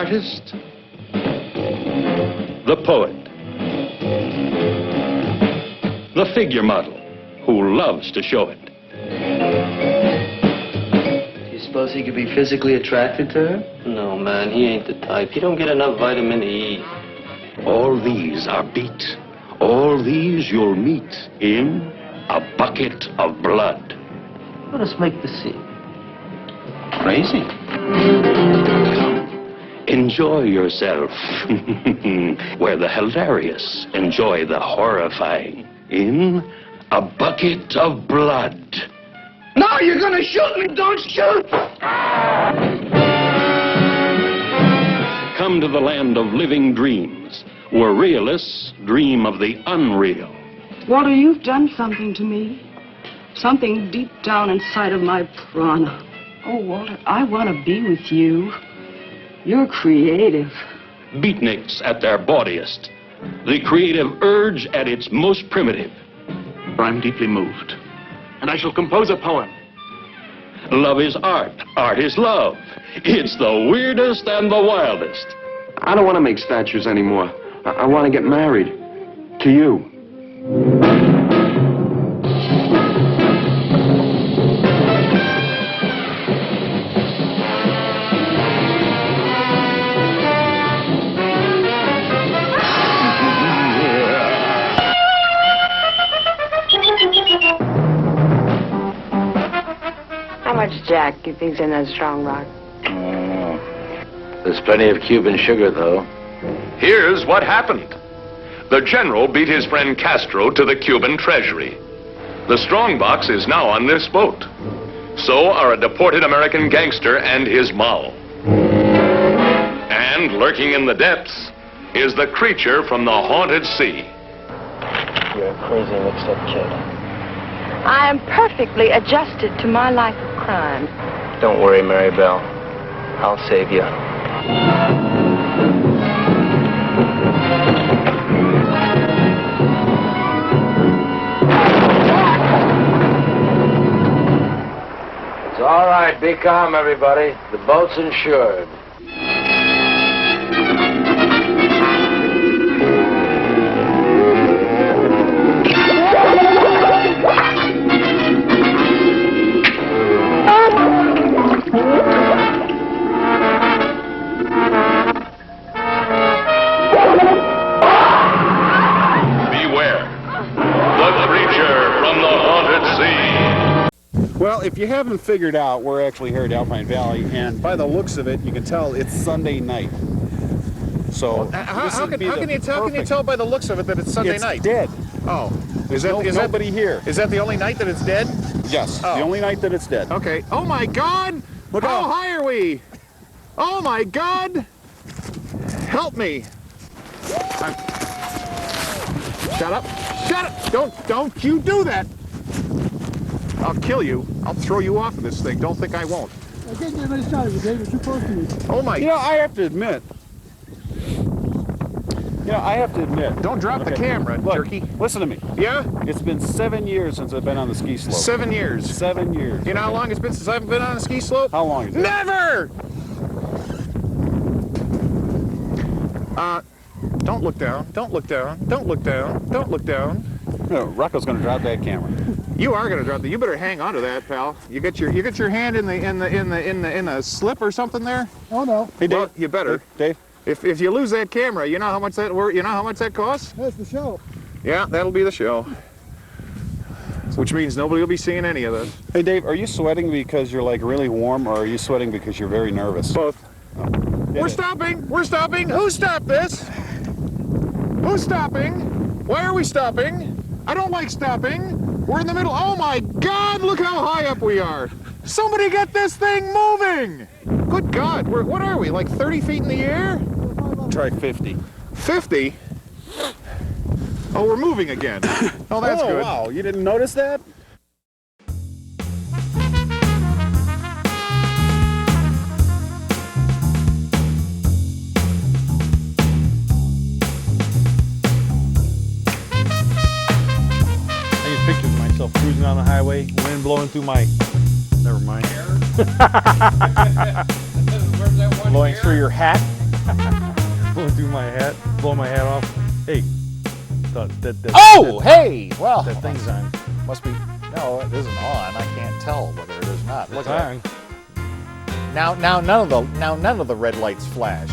artist, the poet, the figure model who loves to show it. Do you suppose he could be physically attracted to her? No, man, he ain't the type. He don't get enough vitamin E. All these are beat. All these you'll meet in A Bucket of Blood. Let us make the scene. Crazy. Enjoy yourself. Where the hilarious enjoy the horrifying in A Bucket of Blood. No, you're gonna shoot me! Don't shoot! Come to the land of living dreams, where realists dream of the unreal. Walter, you've done something to me. Something deep down inside of my prana. Oh, Walter, I want to be with you. You're creative. Beatniks at their bawdiest. The creative urge at its most primitive. I'm deeply moved, and I shall compose a poem. Love is art. Art is love. It's the weirdest and the wildest. I don't want to make statues anymore. I want to get married. To you. How much Jack you think's in that strong rock? There's plenty of Cuban sugar, though. Here's what happened. The general beat his friend Castro to the Cuban treasury. The strongbox is now on this boat. So are a deported American gangster and his moll. And lurking in the depths is the creature from the haunted sea. You're a crazy mixed-up kid. I am perfectly adjusted to my life of crime. Don't worry, Mary Bell. I'll save you. It's all right. Be calm, everybody. The boat's insured. Well, if you haven't figured out, we're actually here at Alpine Valley, and by the looks of it, you can tell it's Sunday night. So How can you tell by the looks of it that it's Sunday night? It's dead. Oh, is nobody here? Is that the only night that it's dead? Yes, the only night that it's dead. Okay. Oh my God! Look How out. high are we? Oh my God! Help me! Shut up! Shut up! Don't you do that! I'll kill you. I'll throw you off of this thing. Don't think I won't. I can't get any shot of you, David. You're supposed to be. Oh my! You know, I have to admit. Don't drop the camera, Look, turkey. Listen to me. Yeah? It's been 7 years since I've been on the ski slope. 7 years. 7 years. You know how long it's been since I've been on a ski slope? How long is it? Never! Don't look down. Don't look down. Don't look down. Don't look down. No, Rocco's going to drop that camera. You are gonna drop that. You better hang on to that, pal. You got your hand in the slip or something there. Oh no. Hey, Dave. Well, you better. Dave. If you lose that camera, you know how much that costs? That's the show. Yeah, that'll be the show. Which means nobody will be seeing any of this. Hey, Dave, are you sweating because you're like really warm, or are you sweating because you're very nervous? Both. Oh. We're stopping. We're stopping. Who stopped this? Who's stopping? Why are we stopping? I don't like stopping. We're in the middle. Oh my God, look how high up we are. Somebody get this thing moving. Good God, what are we, like 30 feet in the air? Try 50. 50? Oh, we're moving again. Oh, that's good. Wow, you didn't notice that? Pictures of myself cruising on the highway, wind blowing through my, never mind. Blowing through your hat. Blowing through my hat, blowing my hat off. Hey. Hey! Well, That thing's on. must be. No, it isn't on. I can't tell whether it is or not. Look It's at on. it. Now none of the red lights flash.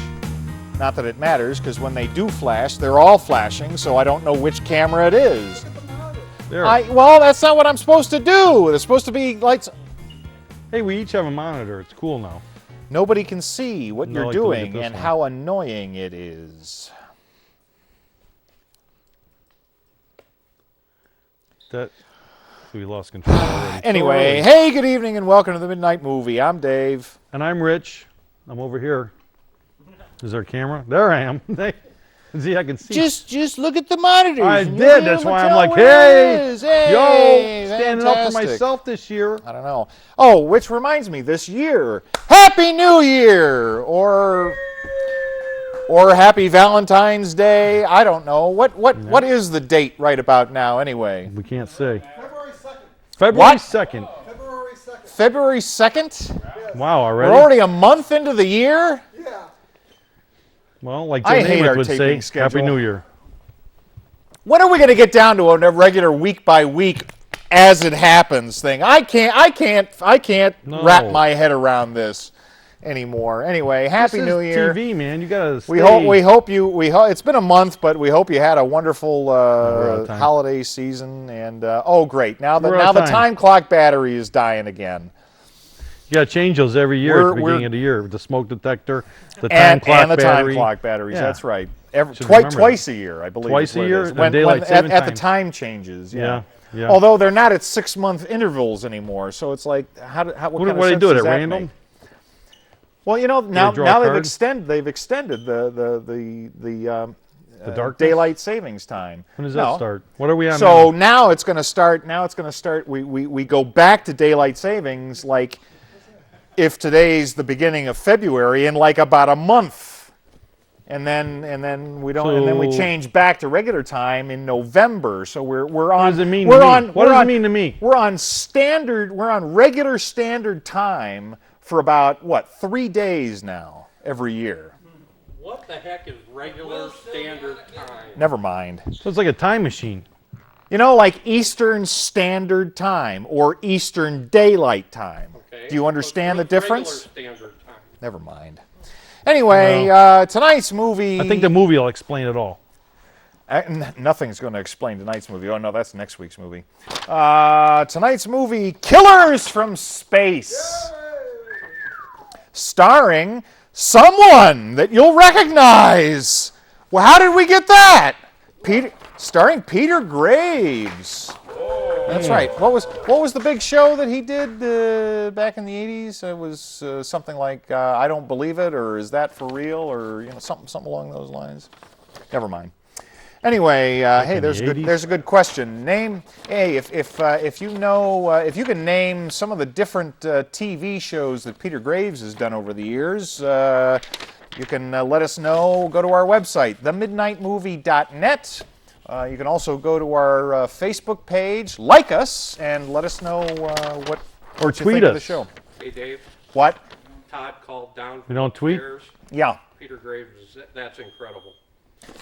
Not that it matters, because when they do flash, they're all flashing, so I don't know which camera it is. There. Well, that's not what I'm supposed to do. It's supposed to be lights. Hey, we each have a monitor. It's cool now. Nobody can see what No, you're I can look at doing this and one. how annoying it is. That we lost control already. Anyway, Totally. hey, good evening and welcome to the Midnight Movie. I'm Dave. And I'm Rich. I'm over here. Is there a camera? There I am. See, I can see. Just look at the monitors. I and did. you'll be That's able to why I'm tell like, where it hey, is. Hey, yo, standing up for fantastic. myself this year. I don't know. Oh, which reminds me, this year, Happy New Year, or Happy Valentine's Day. I don't know. What is the date right about now, anyway? We can't say. February 2nd. February What? 2nd. February 2nd. February 2nd? Wow, We're already? already a month into the year? Yeah. Well, like I Joe hate our Namath would say, taping schedule. Happy New Year. When are we going to get down to a regular week by week as it happens thing? I can't No. wrap my head around this anymore. Anyway, Happy This is New Year. TV, man. You gotta stay. We hope it's been a month, but we hope you had a wonderful we're out of time. holiday season. And oh, great! Now We're out the of time. time clock battery is dying again. You gotta change those every year at the We're- beginning of the year. The smoke detector, the time And clock the battery. time clock batteries. Yeah. That's right. Should remember Twice that. a year, I believe. Twice is a what it year? is. The daylight saving at the time. time changes. Yeah, yeah. Although they're not at 6-month intervals anymore, so it's like what kind of What do they sense do? At does that random? make? Well, now draw a they've card? extended the darkness? daylight savings time. When does that No. start? What are we on So now? now it's going to start. We go back to daylight savings like if today's the beginning of February in like about a month, and then we don't, and then we So- change back to regular time in November. So we're on. What does it mean we're to me? on. What we're does it on- mean to me? We're on standard. We're on regular standard time for about 3 days now every year. What the heck is regular standard time? Never mind. So it's like a time machine. You know, like Eastern Standard Time or Eastern Daylight Time. Okay. Do you understand the What's difference? Regular standard time. Never mind. Anyway, tonight's movie. I think the movie will explain it all. Nothing's going to explain tonight's movie. Oh, no, that's next week's movie. Tonight's movie, Killers from Space. Starring someone that you'll recognize. Well, how did we get that? Starring Peter Graves. That's right. What was the big show that he did back in the 80s? It was something like I Don't Believe It, or Is That For Real, or something along those lines. Never mind. Anyway, hey, in the 80s? there's a good question. If you can name some of the different TV shows that Peter Graves has done over the years, you can let us know. Go to our website, themidnightmovie.net. You can also go to our Facebook page, like us, and let us know what Or you tweet think of the us. show. Hey, Dave. What? Todd called down You from don't tweet? upstairs. Yeah. Peter Graves, that's incredible.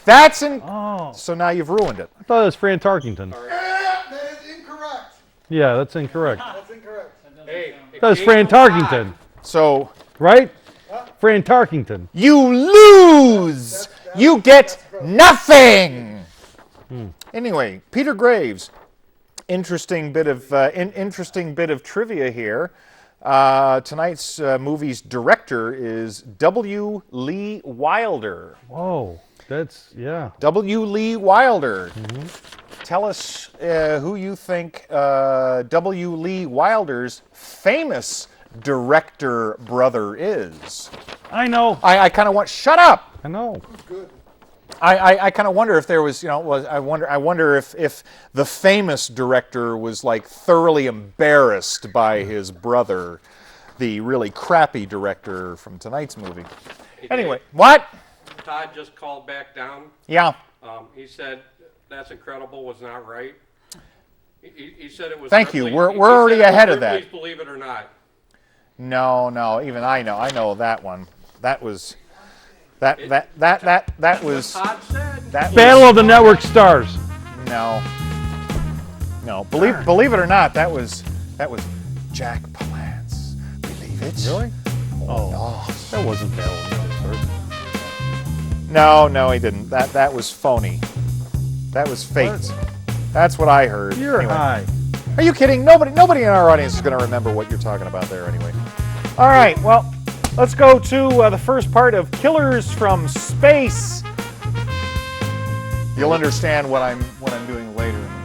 That's in. Oh. So now you've ruined it. I thought it was Fran Tarkington. That is incorrect. Yeah, that's incorrect. That's incorrect. Hey, That was Fran Tarkington, So right? Fran Tarkington. you lose. You get nothing. Anyway, Peter Graves. Interesting bit of trivia here. Tonight's movie's director is W. Lee Wilder. Whoa, that's, yeah. W. Lee Wilder. Tell us who you think W. Lee Wilder's famous director brother is. I know. I kind of want. Shut up. I know. I kind of wonder if there was, I wonder if the famous director was like thoroughly embarrassed by his brother, the really crappy director from tonight's movie. Hey, Anyway, Dave, what? Todd just called back down. Yeah. He said that's incredible was not right. He said it was. Thank you. Ripley- We're he already said it was ahead of that. Ripley's Believe It or Not. No, even I know that one. That was. That was Todd said. that Battle was, of the Network Stars. no. Believe it or not, that was Jack Palance. Believe it? Really? Oh, no. That wasn't Battle of the Network Stars. No, he didn't. That was phony. That was fake. That's what I heard. You're Anyway. high. Are you kidding? Nobody in our audience is going to remember what you're talking about there anyway. All right, well, let's go to the first part of Killers from Space. You'll understand what I'm doing later in the movie.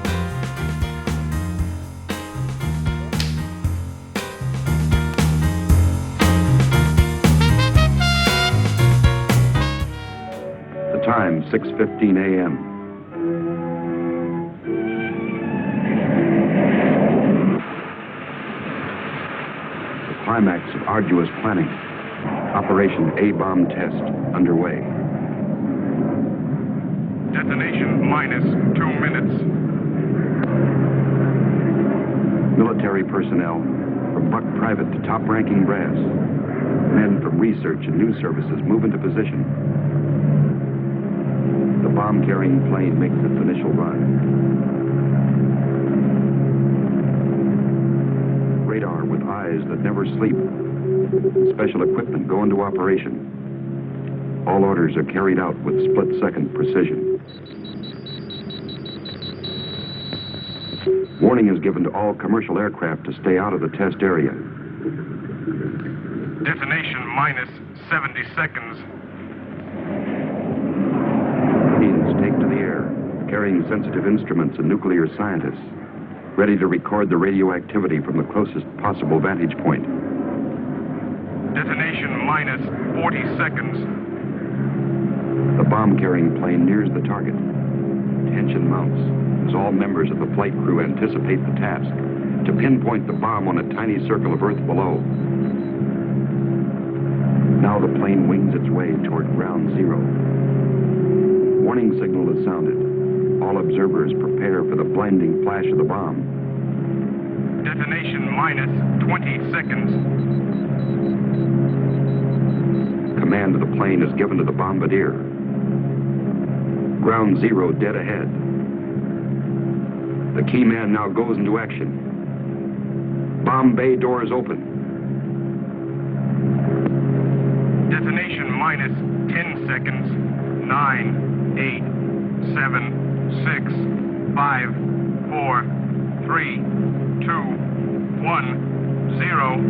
The time, 6:15 a.m. The climax of arduous planning. Operation A-bomb test underway. Detonation minus 2 minutes. Military personnel, from buck private to top-ranking brass. Men from research and news services move into position. The bomb-carrying plane makes its initial run. Radar with eyes that never sleep. Special equipment go into operation. All orders are carried out with split-second precision. Warning is given to all commercial aircraft to stay out of the test area. Detonation minus 70 seconds. Planes take to the air, carrying sensitive instruments and nuclear scientists, ready to record the radioactivity from the closest possible vantage point. Detonation minus 40 seconds. The bomb-carrying plane nears the target. Tension mounts as all members of the flight crew anticipate the task to pinpoint the bomb on a tiny circle of Earth below. Now the plane wings its way toward ground zero. Warning signal is sounded. All observers prepare for the blinding flash of the bomb. Detonation minus 20 seconds. Command of the plane is given to the bombardier. Ground zero dead ahead. The key man now goes into action. Bomb bay doors open. Detonation minus 10 seconds. 9, 8, 7, 6, 5, 4, 3, 2, 1, 0.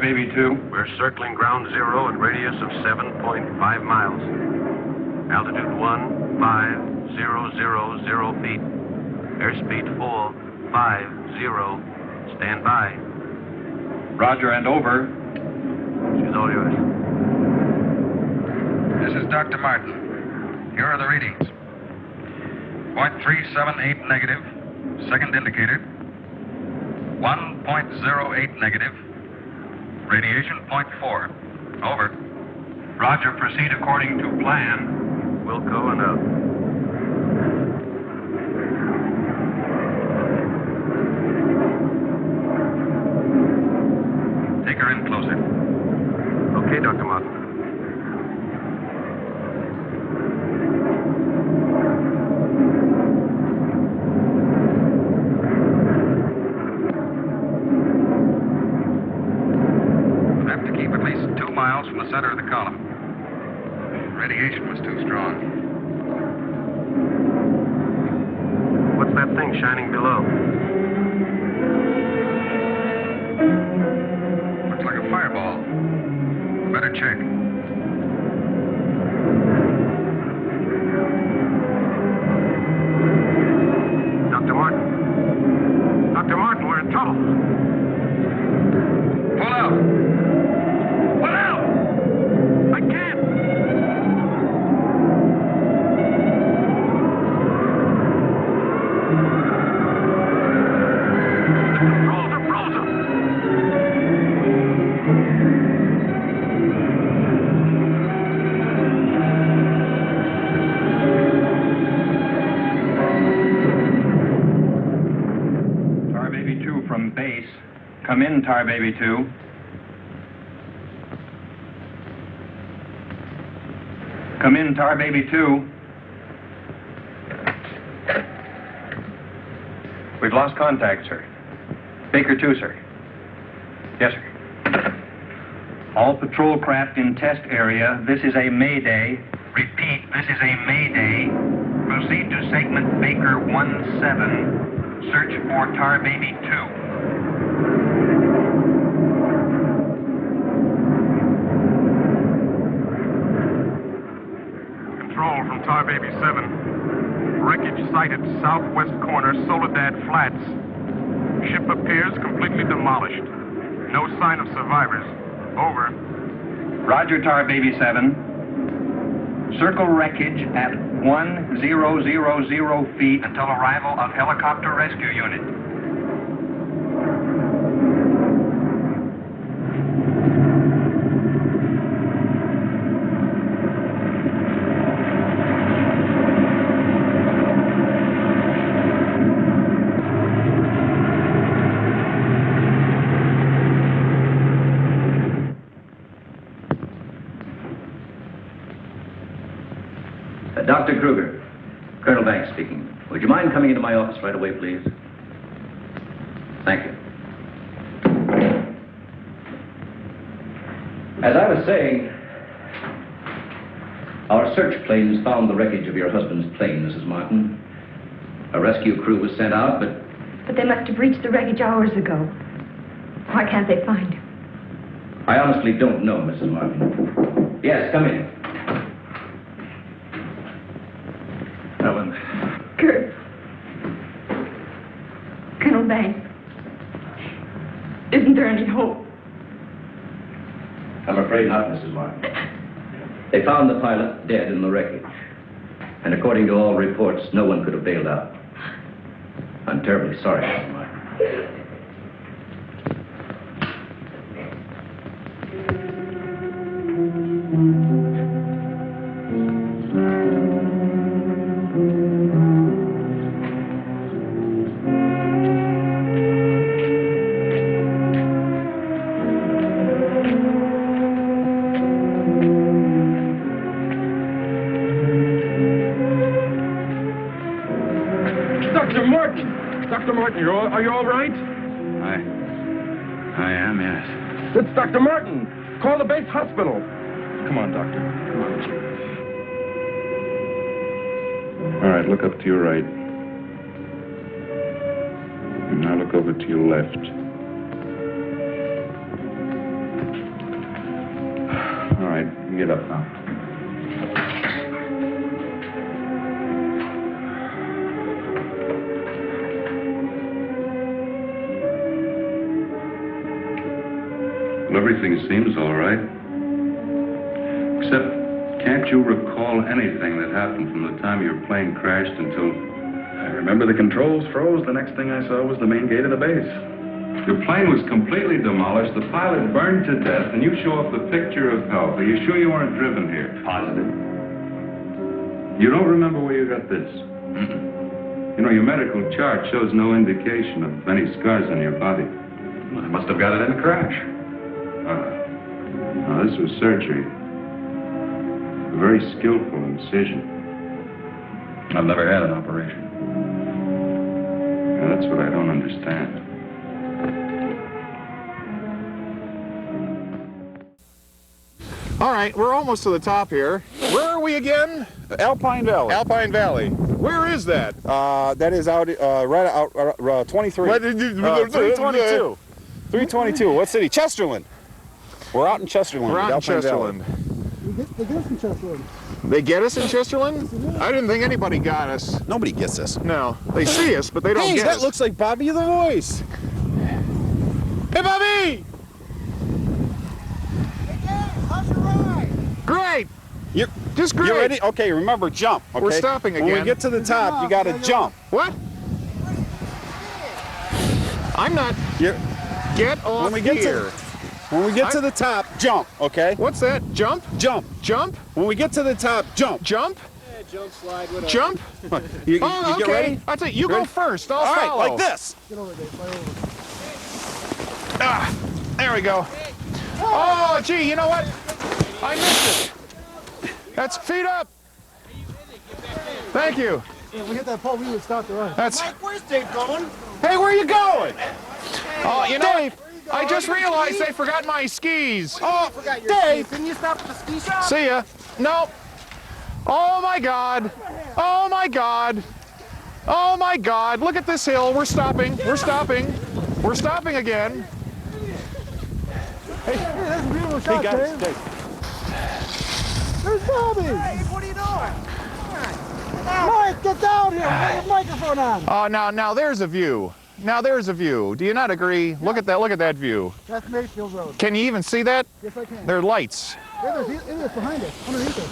Baby 2. We're circling ground zero at radius of 7.5 miles. Altitude 15,000 feet. Airspeed full 50. Stand by. Roger and over. She's all yours. This is Dr. Martin. Here are the readings. 0.378 negative. Second indicator. 1.08 negative. Radiation 0.4. Over. Roger, proceed according to plan. Wilco and out. Take her in closer. Okay, Dr. Martin. From the center of the column. Radiation was too strong. What's that thing shining below? Looks like a fireball. Better check. Dr. Martin. Dr. Martin, we're in trouble. Pull out! Pull out! I can't! The controls are frozen! Tar Baby 2 from base. Come in, Tar Baby 2. Come in, Tar Baby 2. We've lost contact, sir. Baker 2, sir. Yes, sir. All patrol craft in test area. This is a Mayday. Repeat, this is a Mayday. Proceed to segment Baker 17. Search for Tar Baby 2. Control from Tar Baby 7. Wreckage sighted southwest corner, Soledad Flats. Ship appears completely demolished. No sign of survivors. Over. Roger, Tar Baby 7. Circle wreckage at 1000 feet until arrival of helicopter rescue unit. Dr. Kruger, Colonel Banks speaking. Would you mind coming into my office right away, please? Thank you. As I was saying, our search planes found the wreckage of your husband's plane, Mrs. Martin. A rescue crew was sent out, but... But they must have reached the wreckage hours ago. Why can't they find him? I honestly don't know, Mrs. Martin. Yes, come in. Helen. Kurt. Colonel Banks. Isn't there any hope? I'm afraid not, Mrs. Martin. They found the pilot dead in the wreckage. And according to all reports, no one could have bailed out. I'm terribly sorry, Mrs. Martin. Dr. Martin, are you all right? I am, yes. It's Dr. Martin. Call the base hospital. Come on, Doctor. Come on. All right, look up to your right. And now look over to your left. All right, you get up now. Everything seems all right. Except, can't you recall anything that happened from the time your plane crashed until... I remember the controls froze. The next thing I saw was the main gate of the base. Your plane was completely demolished, the pilot burned to death, and you show up the picture of health. Are you sure you weren't driven here? Positive. You don't remember where you got this? You know, your medical chart shows no indication of any scars on your body. I must have got it in a crash. Now, this was surgery. A very skillful incision. I've never had an operation. Now, that's what I don't understand. All right, we're almost to the top here. Where are we again? Alpine Valley. Alpine Valley. Where is that? That is out right out 23. 322. 322. What city? Chesterland. We're out in Chesterland. We're out in Alpine Chesterland. They get us in Chesterland. They get us in Chesterland? I didn't think anybody got us. Nobody gets us. No, they see us, but they don't Hey, get that us. looks like Bobby the Voice. Hey, Bobby! How's your ride? Great! You're just great. You ready? Okay, remember, jump. Okay? We're stopping again. When we get to the top, you got to jump. What? I'm not. Get off when we get here. When we get to the top, jump, okay? What's that? Jump? Jump. Jump? When we get to the top, jump. Jump? Yeah, jump, slide, whatever. Jump? You oh, get okay. ready? I'll tell you, you go Ready? first. I'll All right, follow. like this. Get over there, fly over. Ah, there we go. Oh, gee, you know what? I missed it. That's feet up. Thank you. If we hit that pole, we would stop the run. That's. Mike, where's Dave going? Hey, where are you going? Oh, you know, Dave, I just realized I forgot my skis. Oh, I forgot your Dave. skis. Didn't you stop at the ski shop? See ya. No. Oh my God. Oh my God. Oh my God. Look at this hill. We're stopping. We're stopping. We're stopping again. Hey, that's a beautiful shot, guys, Dave. There's Bobby. Hey, what are you doing? Mike, get down here. Put your microphone on. Oh, now there's a view. Now there's a view. Do you not agree? Look at that. Look at that view. That's Mayfield Road. Can you even see that? Yes, I can. There are lights. Yeah, it is behind us, underneath us.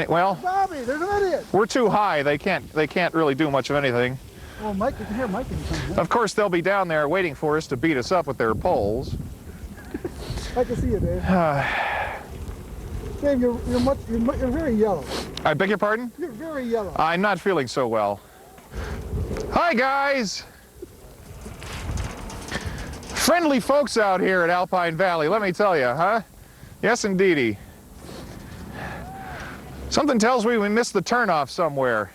Well, Bobby, there's an idiot. we're too high. They can't really do much of anything. Well, Mike, you can hear Mike when he comes in. Of course, they'll be down there waiting for us to beat us up with their poles. I can see you, Dave. Dave, you're very yellow. I beg your pardon? You're very yellow. I'm not feeling so well. Hi, guys. Friendly folks out here at Alpine Valley, let me tell you, huh? Yes, indeedy. Something tells me we missed the turnoff somewhere.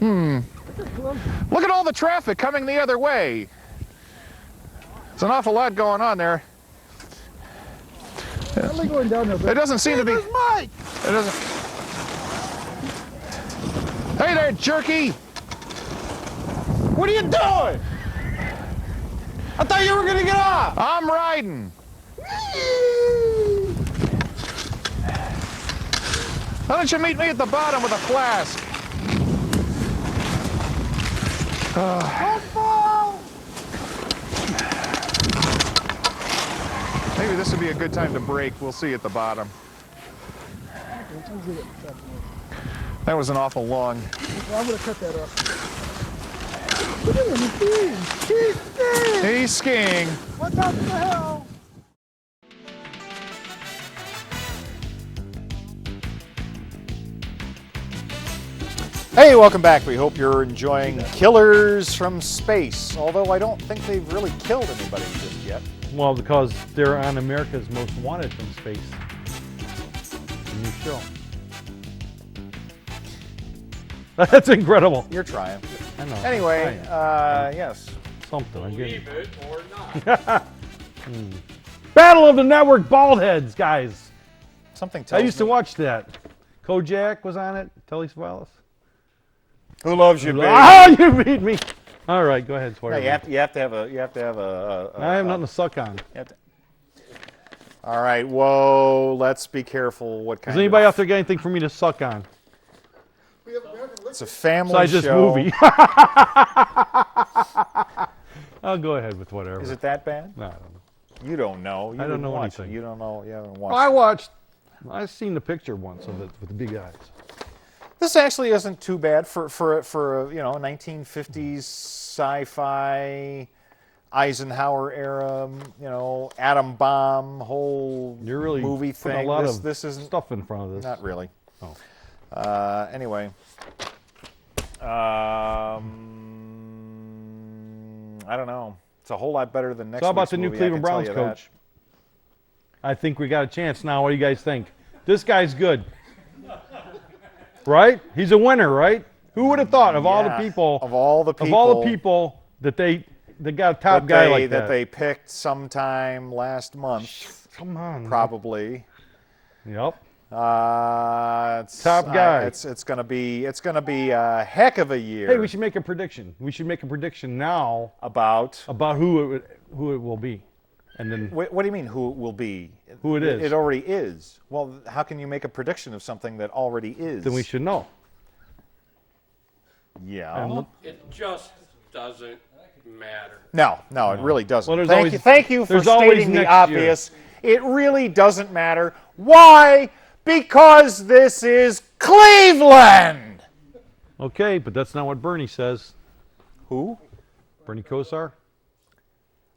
Look at all the traffic coming the other way. There's an awful lot going on there. Only going down there, It doesn't seem to be. Mike! It doesn't. Hey there, jerky! What are you doing? I thought you were going to get off. I'm riding. Why don't you meet me at the bottom with a flask? Maybe this would be a good time to break. We'll see at the bottom. That was an awful long. Well, I'm going to cut that up. Look at him, he's skiing! He's skiing. What's up in the hill? Hey, welcome back. We hope you're enjoying Killers from Space, although I don't think they've really killed anybody just yet. Well, because they're on America's Most Wanted from Space. A new show. That's incredible. You're trying. I know. Anyway, I am. yes. Something. I'm getting. Believe it or not. Battle of the Network Bald Heads, guys. Something tells I used to me- watch that. Kojak was on it. Telly Savalas. Who loves you, baby? Ah, you beat me. All right, go ahead, No, swear. you have to have a. I have nothing to suck on. All right, whoa, let's be careful what kind Does anybody out there got anything for me to suck on? It's a family Besides this show. movie. I'll go ahead with whatever. Is it that bad? No, I don't know. You don't know. You I don't didn't know watch anything. it. You don't know. You haven't watched Well, I it. watched. I seen the picture once of it with the big eyes. This actually isn't too bad for a 1950s sci-fi Eisenhower era, atom bomb whole You're really movie putting thing. a lot this of isn't stuff in front of this. Not really. Oh. Anyway, I don't know. It's a whole lot better than next. So how about week's the new movie, I Cleveland can tell Browns you that. coach? I think we got a chance now. What do you guys think? This guy's good. Right? He's a winner, right? Who would have thought of all the people that they got a top guy like that? That they picked sometime last month. Come on. Probably. Yep. Top guy. It's gonna be a heck of a year. Hey, we should make a prediction. We should make a prediction now about who it will be, and then. What do you mean? Who it will be? Who it is? It already is. Well, how can you make a prediction of something that already is? Then we should know. Yeah. It just doesn't matter. No, it really doesn't. Well, thank you for stating the obvious. It really doesn't matter. Why? Because this is Cleveland! Okay, but that's not what Bernie says. Who? Bernie Kosar?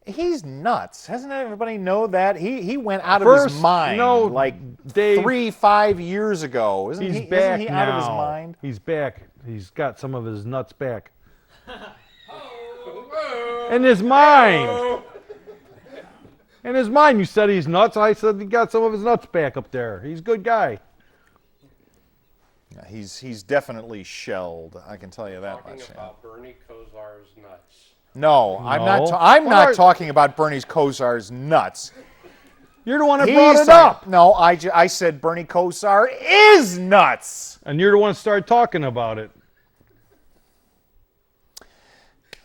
He's nuts. Hasn't everybody know that? He went out of his mind like Dave, 3-5 years ago. Isn't he's he back out now. of his mind? He's back. He's got some of his nuts back. In his mind. In his mind, you said he's nuts. I said he got some of his nuts back up there. He's a good guy. Yeah, he's definitely shelled. I can tell you that much. Talking about Bernie Kosar's nuts. No, I'm not. I'm not talking about Bernie Kosar's nuts. You're the one that brought it up. No, I said Bernie Kosar is nuts. And you're the one that started talking about it.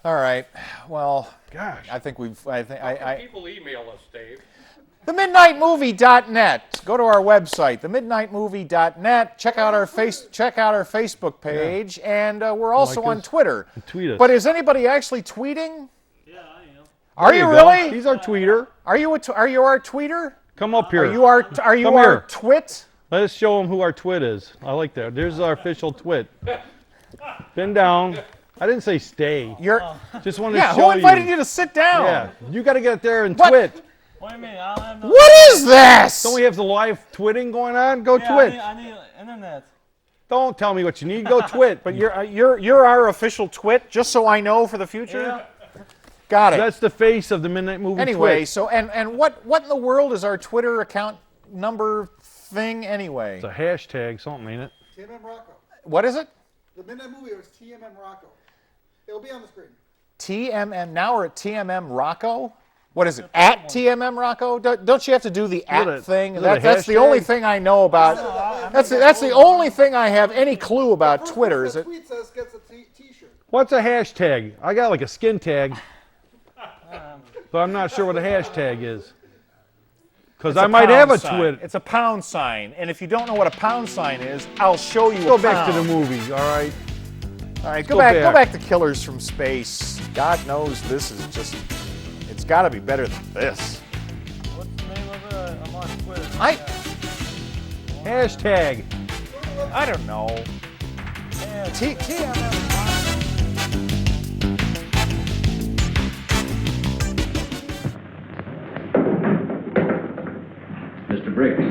All right. Well, gosh, I think we've. How can people email us, Dave? TheMidnightMovie.net. Go to our website, TheMidnightMovie.net. Check out our Facebook page, and we're also on Twitter. Tweet us. But is anybody actually tweeting? Yeah, I am. Are you really? He's our tweeter. Are you our tweeter? Come up here. Are you our twit? Let us show them who our twit is. I like that. There's our official twit. Bend down. I didn't say stay. Just wanted to show you. Who invited you to sit down? Yeah, you got to get there and twit. What do you mean? I don't have no. What is this? Don't we have the live twitting going on? Go twit. I need internet. Don't tell me what you need. Go twit. But you're our official twit, just so I know for the future. Yeah. Got it. That's the face of the Midnight Movie. Anyway, twit. so and what in the world is our Twitter account number thing anyway? It's a hashtag, something, ain't it? TMM Rocco. What is it? The Midnight Movie was TMM Rocco. It'll be on the screen. TMM. Now we're at TMM Rocco. What is it? At TMM Rocco? Don't you have to do the at thing? That's the only thing I know about. That's the only thing I have any clue about Twitter. Is it? Tweet says gets a T-shirt. What's a hashtag? I got like a skin tag, but I'm not sure what a hashtag is. Because I might have a twit. It's a pound sign, and if you don't know what a pound sign is, I'll show you. Go back to the movie. All right. All right. Go back to Killers from Space. God knows this is just. It's got to be better than this. What's the name of it? I'm on Twitter. Hashtag. I don't know. TMM. Mr. Briggs.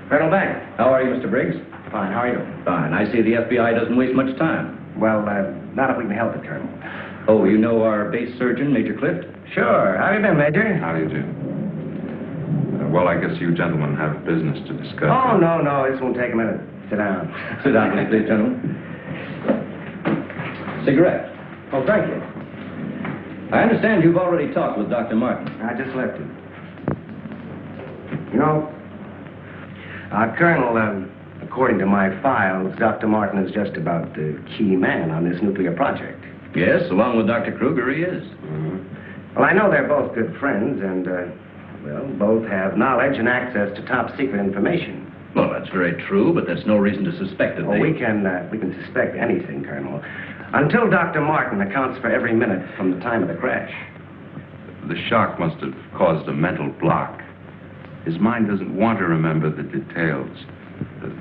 Colonel Bank. How are you, Mr. Briggs? Fine, how are you? Fine. I see the FBI doesn't waste much time. Well, not if we can help it, Colonel. Oh, you know our base surgeon, Major Clift? Sure. How you been, Major? How do you do? Well, I guess you gentlemen have business to discuss. Oh, no, this won't take a minute. Sit down. Sit down, please, gentlemen. Cigarette. Oh, thank you. I understand you've already talked with Dr. Martin. I just left him. You know, Colonel, according to my files, Dr. Martin is just about the key man on this nuclear project. Yes, along with Dr. Kruger, he is. Well, I know they're both good friends, and, both have knowledge and access to top-secret information. Well, that's very true, but that's no reason to suspect that we can suspect anything, Colonel, until Dr. Martin accounts for every minute from the time of the crash. The shock must have caused a mental block. His mind doesn't want to remember the details.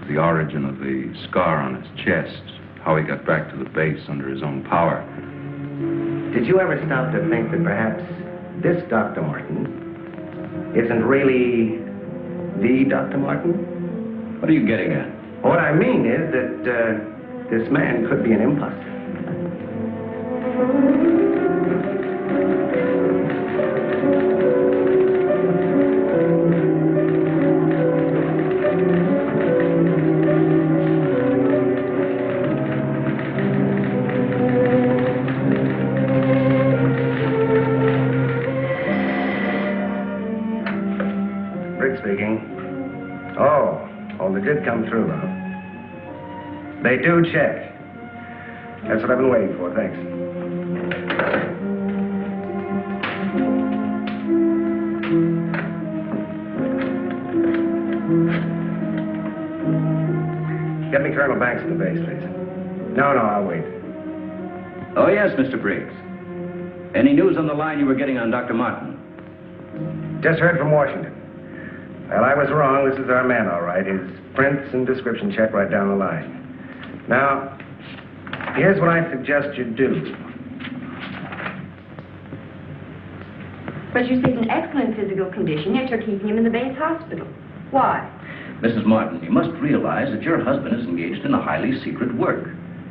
The origin of the scar on his chest, how he got back to the base under his own power. Did you ever stop to think that perhaps this Dr. Martin isn't really the Dr. Martin? What are you getting at? What I mean is that this man could be an imposter. speaking. Oh, they did come through, huh? They do check. That's what I've been waiting for, thanks. Get me Colonel Banks at the base, please. No, I'll wait. Oh, yes, Mr. Briggs. Any news on the line you were getting on Dr. Martin? Just heard from Washington. Well, I was wrong. This is our man, all right. His prints and description check right down the line. Now, here's what I suggest you do. But you say he's in excellent physical condition, yet you're keeping him in the base hospital. Why? Mrs. Martin, you must realize that your husband is engaged in a highly secret work.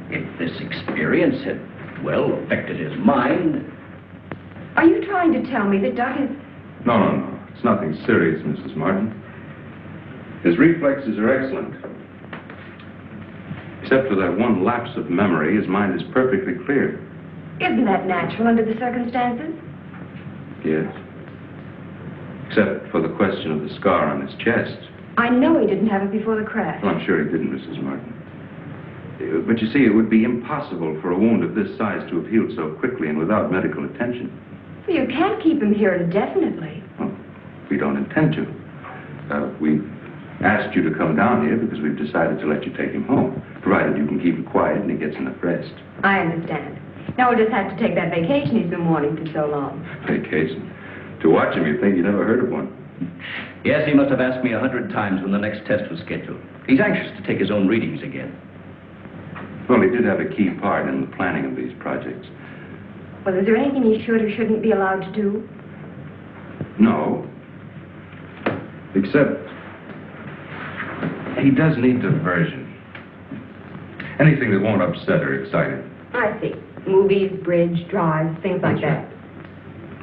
If this experience had, well, affected his mind... Are you trying to tell me that Doc is... No. It's nothing serious, Mrs. Martin. His reflexes are excellent. Except for that one lapse of memory, his mind is perfectly clear. Isn't that natural under the circumstances? Yes. Except for the question of the scar on his chest. I know he didn't have it before the crash. Well, I'm sure he didn't, Mrs. Martin. But you see, it would be impossible for a wound of this size to have healed so quickly and without medical attention. Well, you can't keep him here indefinitely. Well, we don't intend to. We've asked you to come down here because we've decided to let you take him home, provided you can keep him quiet and he gets enough rest. I understand. Now we'll just have to take that vacation he's been wanting for so long. Vacation? To watch him, you'd think you never heard of one. Yes, he must have asked me 100 times when the next test was scheduled. He's anxious to take his own readings again. Well, he did have a key part in the planning of these projects. Well, is there anything he should or shouldn't be allowed to do? No. Except he does need diversion. Anything that won't upset or excite him. I see. Movies, bridge, drives, things like that.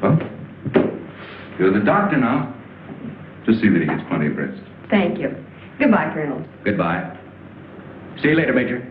Well, you're the doctor now. Just see that he gets plenty of rest. Thank you. Goodbye, Colonel. Goodbye. See you later, Major.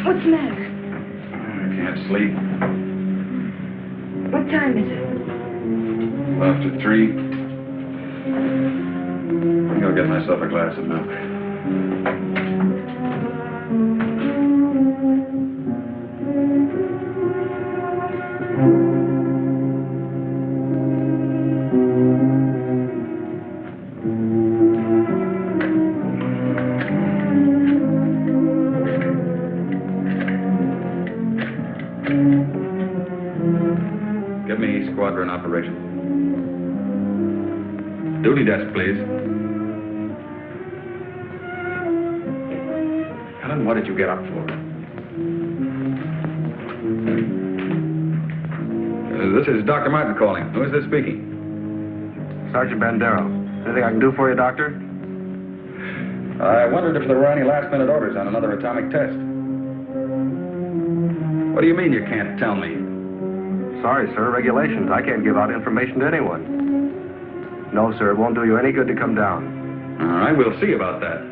What's the matter? I can't sleep. What time is it? After 3. I think I'll get myself a glass of milk. Give me squadron operation. Duty desk, please. Helen, what did you get up for? This is Dr. Martin calling. Who is this speaking? Sergeant Bandero. Anything I can do for you, Doctor? I wondered if there were any last-minute orders on another atomic test. What do you mean you can't tell me? Sorry, sir. Regulations. I can't give out information to anyone. No, sir. It won't do you any good to come down. All right, we'll see about that.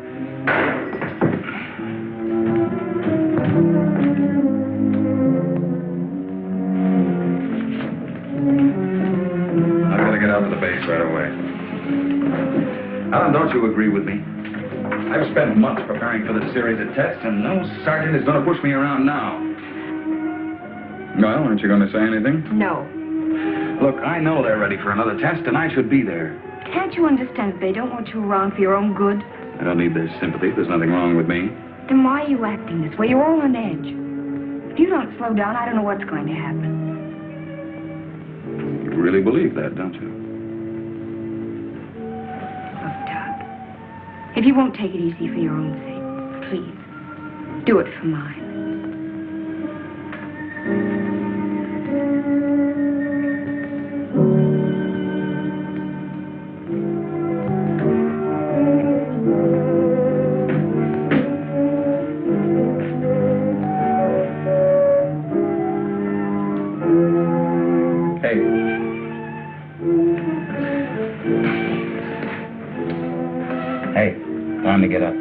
I've got to get out to the base right away. Alan, don't you agree with me? I've spent months preparing for this series of tests, and no sergeant is going to push me around now. Well, aren't you going to say anything? No. Look, I know they're ready for another test, and I should be there. Can't you understand that they don't want you around for your own good? I don't need their sympathy. There's nothing wrong with me. Then why are you acting this way? You're all on edge. If you don't slow down, I don't know what's going to happen. You really believe that, don't you? Look, Doug, if you won't take it easy for your own sake, please, do it for mine. time to get up.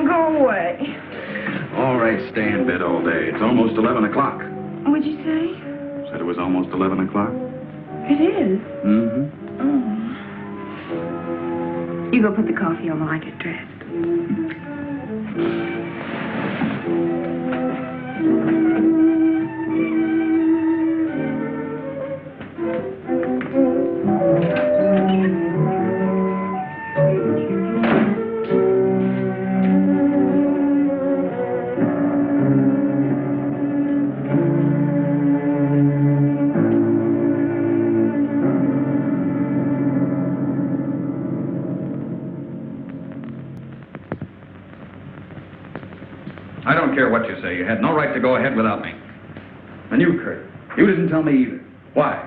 Go away. All right, stay in bed all day. It's almost 11 o'clock. What'd you say? Said it was almost 11 o'clock. It is. Mm-hmm. Oh. You go put the coffee on while I get dressed. I don't care what you say. You had no right to go ahead without me. And you, Kurt, you didn't tell me either. Why?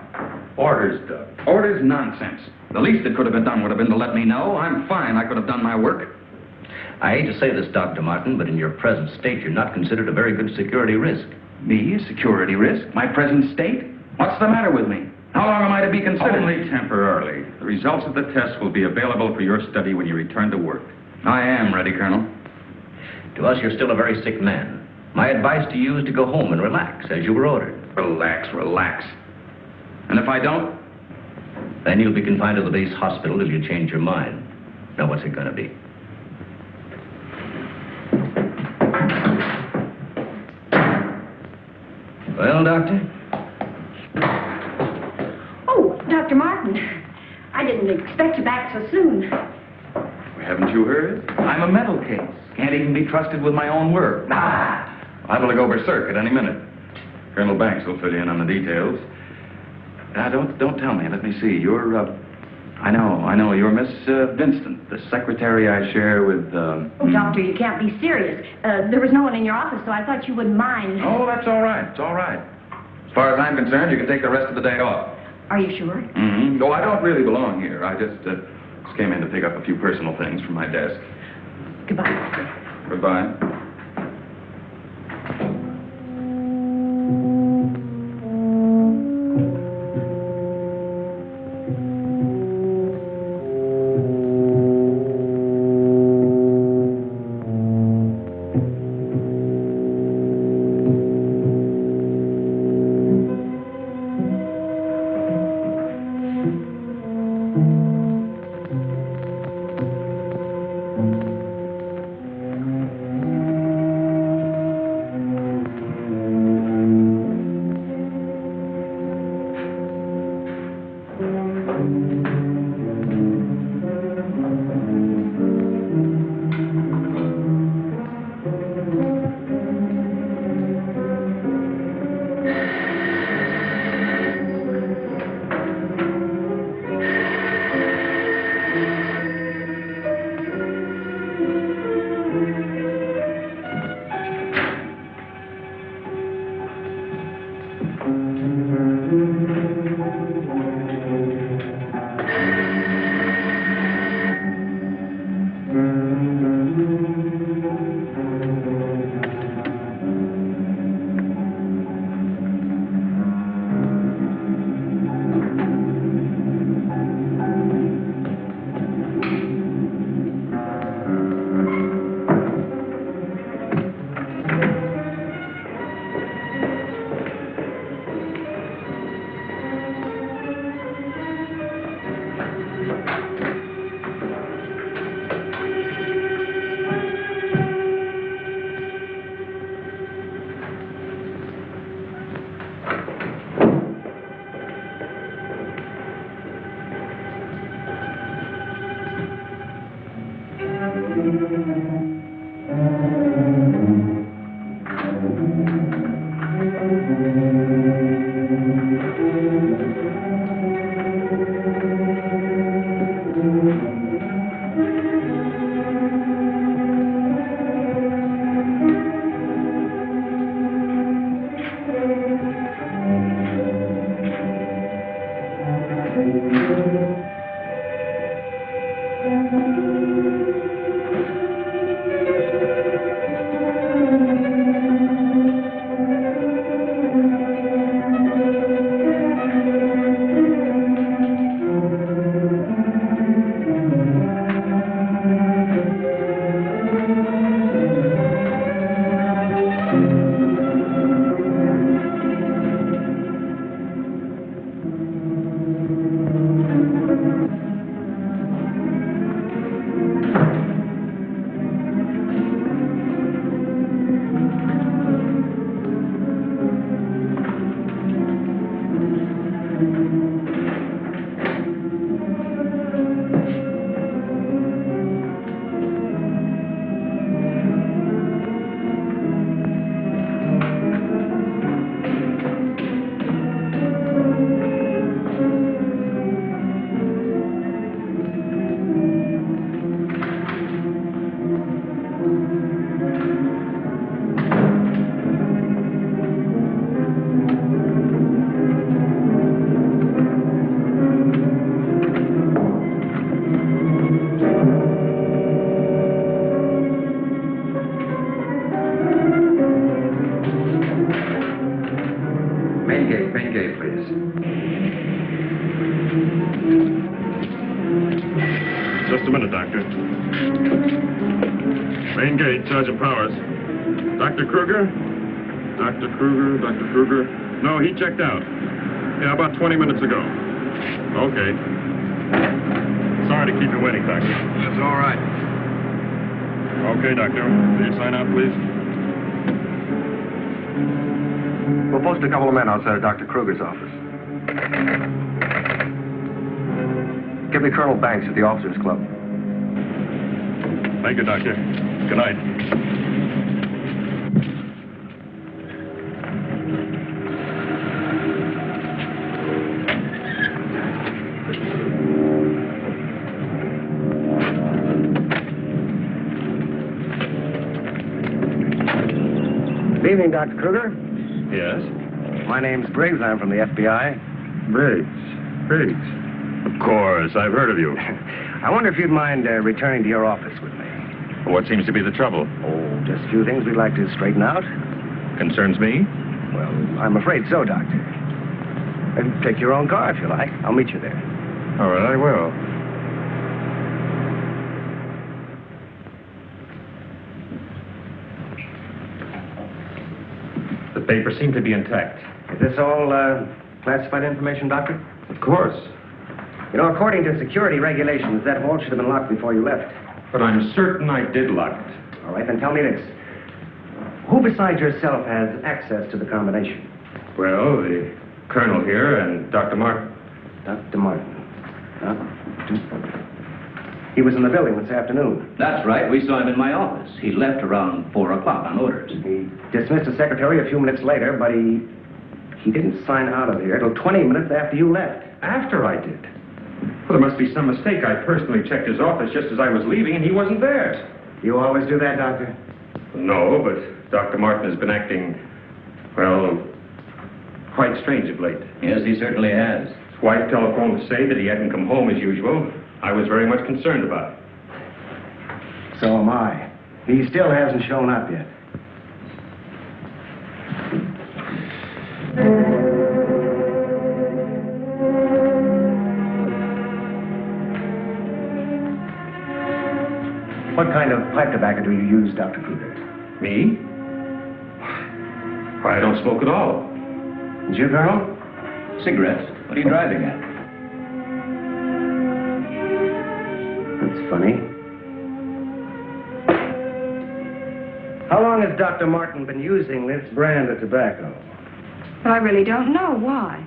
Orders, Doug. Orders? Nonsense. The least that could have been done would have been to let me know. I'm fine. I could have done my work. I hate to say this, Dr. Martin, but in your present state, you're not considered a very good security risk. Me? A security risk? My present state? What's the matter with me? How long am I to be considered? Only temporarily. The results of the test will be available for your study when you return to work. I am ready, Colonel. To us, you're still a very sick man. My advice to you is to go home and relax, as you were ordered. Relax, relax. And if I don't? Then you'll be confined to the base hospital till you change your mind. Now, what's it going to be? Well, Doctor? Oh, Dr. Martin. I didn't expect you back so soon. Haven't you heard? I'm a mental case. Can't even be trusted with my own work. Liable to go berserk at any minute. Colonel Banks will fill you in on the details. Now, don't tell me. Let me see. You're, I know. You're Miss Vincent, the secretary I share with, Oh, Doctor, you can't be serious. There was no one in your office, so I thought you wouldn't mind. Oh, that's all right. It's all right. As far as I'm concerned, you can take the rest of the day off. Are you sure? Mm-hmm. No, I don't really belong here. I just came in to pick up a few personal things from my desk. Goodbye, Doctor. Goodbye. Just a minute, Doctor. Main gate, Sergeant Powers. Dr. Kruger? Dr. Kruger, Dr. Kruger. No, he checked out. Yeah, about 20 minutes ago. Okay. Sorry to keep you waiting, Doctor. That's all right. Okay, Doctor. Will you sign out, please? We'll post a couple of men outside of Dr. Kruger's office. Give me Colonel Banks at the Officers Club. Thank you, Doctor. Good night. Good evening, Dr. Kruger. Yes? My name's Briggs. I'm from the FBI. Briggs. Of course, I've heard of you. I wonder if you'd mind returning to your office with me. What seems to be the trouble? Oh, just a few things we'd like to straighten out. Concerns me? Well, I'm afraid so, Doctor. Take your own car if you like. I'll meet you there. All right, I will. The papers seem to be intact. Is this all classified information, Doctor? Of course. You know, according to security regulations, that vault should have been locked before you left. But I'm certain I did lock it. All right, then tell me this. Who besides yourself has access to the combination? Well, the Colonel here and Dr. Martin. Dr. Martin. He was in the building this afternoon. That's right. We saw him in my office. He left around 4 o'clock on orders. He dismissed the secretary a few minutes later, but he didn't sign out of here till 20 minutes after you left. After I did? Well, there must be some mistake. I personally checked his office just as I was leaving, and he wasn't there. You always do that, Doctor? No, but Dr. Martin has been acting, well, quite strange of late. Yes, he certainly has. His wife telephoned to say that he hadn't come home as usual. I was very much concerned about it. So am I. He still hasn't shown up yet. What kind of pipe tobacco do you use, Dr. Kruger? Me? Why, I don't smoke at all. And you, Colonel? Cigarettes? What are you driving at? That's funny. How long has Dr. Martin been using this brand of tobacco? I really don't know. Why?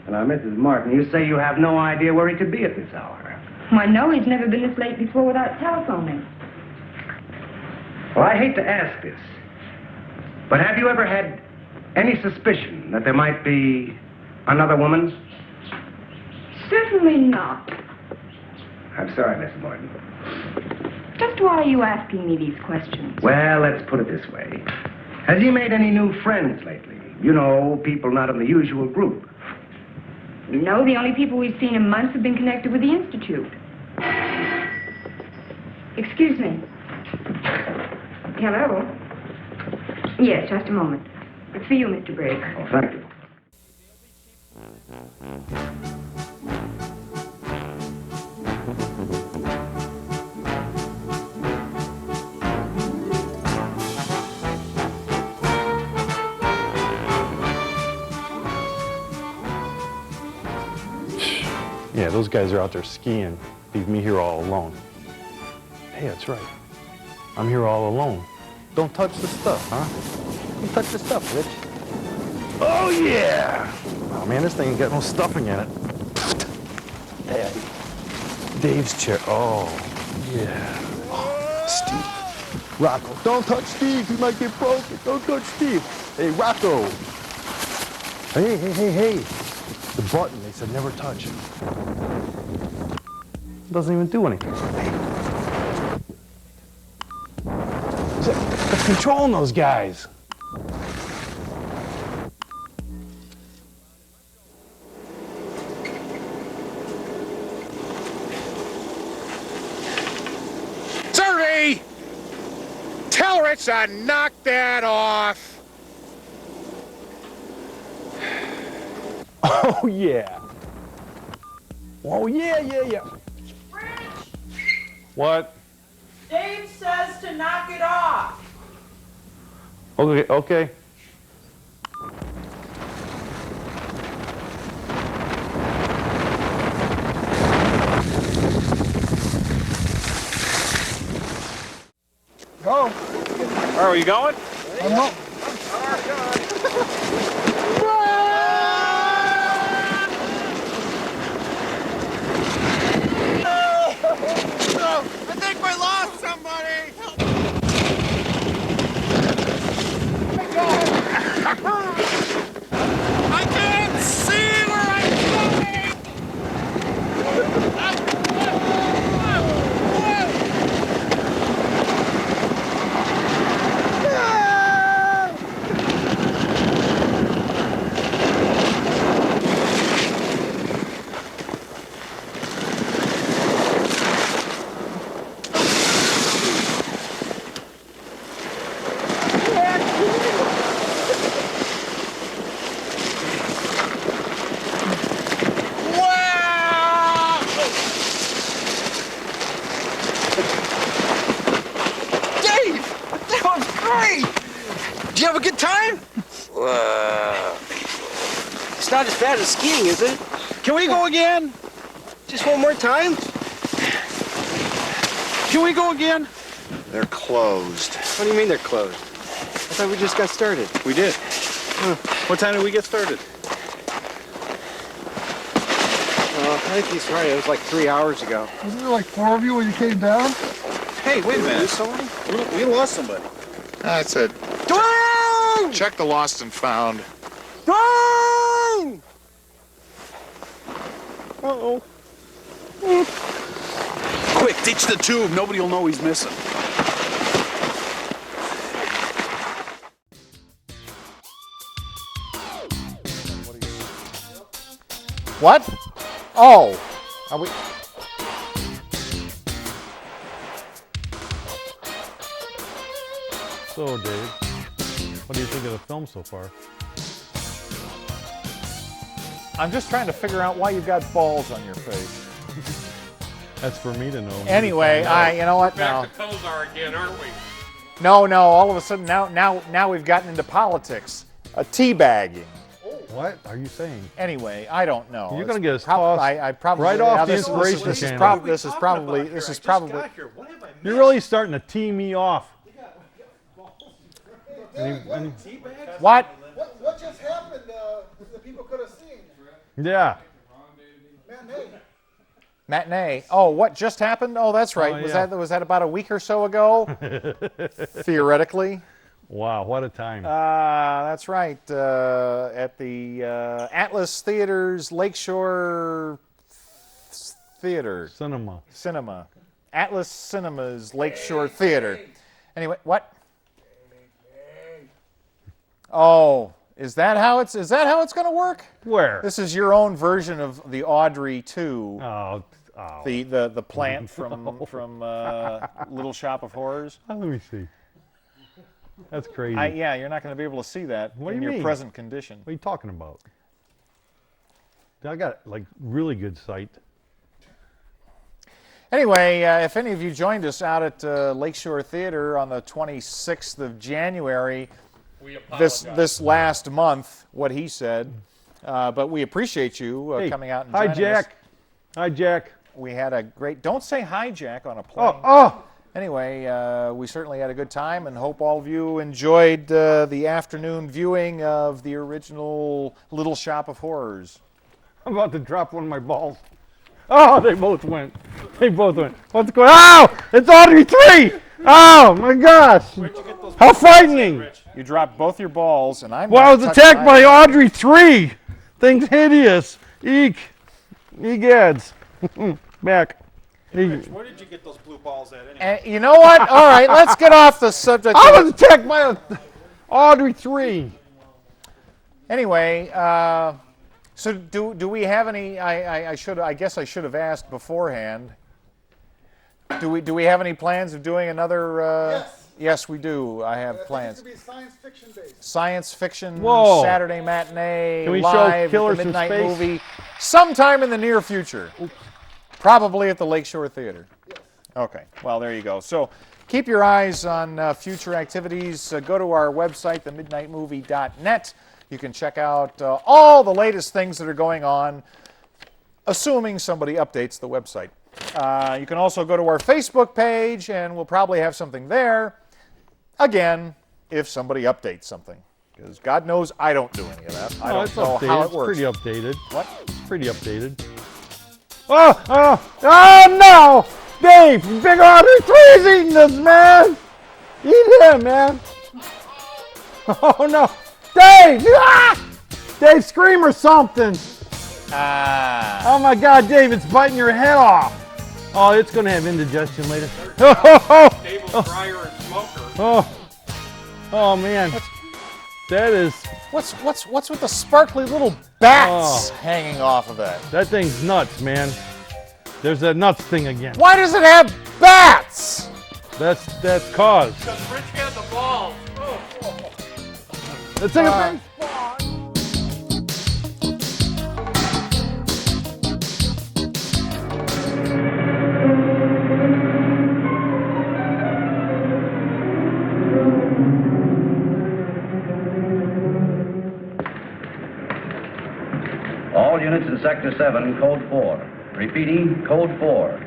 Now, Mrs. Martin, you say you have no idea where he could be at this hour. Well, I know he's never been this late before without telephoning. Well, I hate to ask this, but have you ever had any suspicion that there might be another woman? Certainly not. I'm sorry, Miss Martin. Just why are you asking me these questions? Well, let's put it this way. Has he made any new friends lately? You know, people not in the usual group. No, the only people we've seen in months have been connected with the Institute. Excuse me. Hello? Yes, just a moment. It's for you, Mr. Briggs. Oh, thank you. Yeah, those guys are out there skiing. Leave me here all alone. Hey, that's right. I'm here all alone. Don't touch the stuff, huh? Don't touch the stuff, Rich. Oh, yeah! Oh, man, this thing ain't got no stuffing in it. Hey, Dave's chair. Oh, yeah. Oh, Steve. Rocco. Don't touch Steve. He might get broken. Don't touch Steve. Hey, Rocco. Hey. The button, they said never touch it. Doesn't even do anything. That's controlling those guys. Survey! Tell Rich to knock that off. Oh, yeah. Oh, yeah. What? Dave says to knock it off. Okay, okay. Go. Where are you going? I'm not. I think we lost somebody! I can't see where I'm going! Dave, that was great. Did you have a good time? It's not as bad as skiing, is it? Can we go again? Just one more time? Can we go again? They're closed. What do you mean they're closed? I thought we just got started. We did. What time did we get started? I think he's right. It was like 3 hours ago. Wasn't there like 4 of you when you came down? Hey, wait a minute. Somebody? We lost somebody. That's it. Dwayne! Check the lost and found. Dwayne! Uh-oh. Quick, ditch the tube. Nobody will know he's missing. What? Oh. Are we... So, Dave, what do you think of the film so far? I'm just trying to figure out why you've got balls on your face. That's for me to know. Anyway, you know what? No. Back to Kozar again, aren't we? No, all of a sudden, now we've gotten into politics. A teabagging. What are you saying? Anyway, I don't know. You're going to get us tossed I probably, right off the this inspiration is channel. This is probably. You're really starting to tee me off. What? What just happened? The people could have seen. Yeah. Matinee. Oh, what just happened? Oh, that's right. Oh, Was that about a week or so ago? Theoretically. Wow, what a time. That's right. At the Atlas Theater's Lakeshore Theater. Cinema. Atlas Cinema's Lakeshore Theater. Anyway, what? Oh, is that how it's going to work? Where? This is your own version of the Audrey 2. Oh. The plant from Little Shop of Horrors. Let me see. That's crazy. Yeah, you're not going to be able to see that in your present condition. What are you talking about? I got like really good sight. Anyway, if any of you joined us out at Lakeshore Theater on the 26th of January, this last month, what he said, but we appreciate you coming out and joining us. Hi, Jack. Hi, Jack. We had a great... Don't say hi, Jack, on a plane. Oh! Anyway, we certainly had a good time and hope all of you enjoyed the afternoon viewing of the original Little Shop of Horrors. I'm about to drop one of my balls. Oh, they both went. What's going on? Oh! It's Audrey 3! Oh, my gosh! How frightening! You dropped both your balls, and I'm Well, I was attacked by Audrey 3! Thing's hideous. Eek. Egads. Back. Rich, where did you get those blue balls at anyway? You know what? All right, let's get off the subject. I was attacked by Audrey 3. Anyway, so do we have any? I guess I should have asked beforehand. Do we have any plans of doing another? Yes. Yes, we do. I have plans. It's going to be science fiction based. Science fiction Saturday matinee. Can we live show Killers at the midnight from Space? movie sometime in the near future. Probably at the Lakeshore Theater. Yes. Okay, well, there you go. So keep your eyes on future activities. Go to our website, themidnightmovie.net. You can check out all the latest things that are going on, assuming somebody updates the website. You can also go to our Facebook page, and we'll probably have something there. Again, if somebody updates something. Because God knows I don't do any of that. I don't know how it works. It's pretty updated. What? It's pretty updated. Oh no! Dave, Big R3 is eating this, man! Eat him, man! Oh no! Dave! Ah! Dave, scream or something! Oh my God, Dave, it's biting your head off! Oh, it's gonna have indigestion later. Table dryer and smoker. Oh man. That is... What's with the sparkly little bats hanging off of it? That thing's nuts, man. There's that nuts thing again. Why does it have bats? That's cause. Because Rich had the balls. Let's take a break. All units in Sector 7, Code 4. Repeating, Code 4.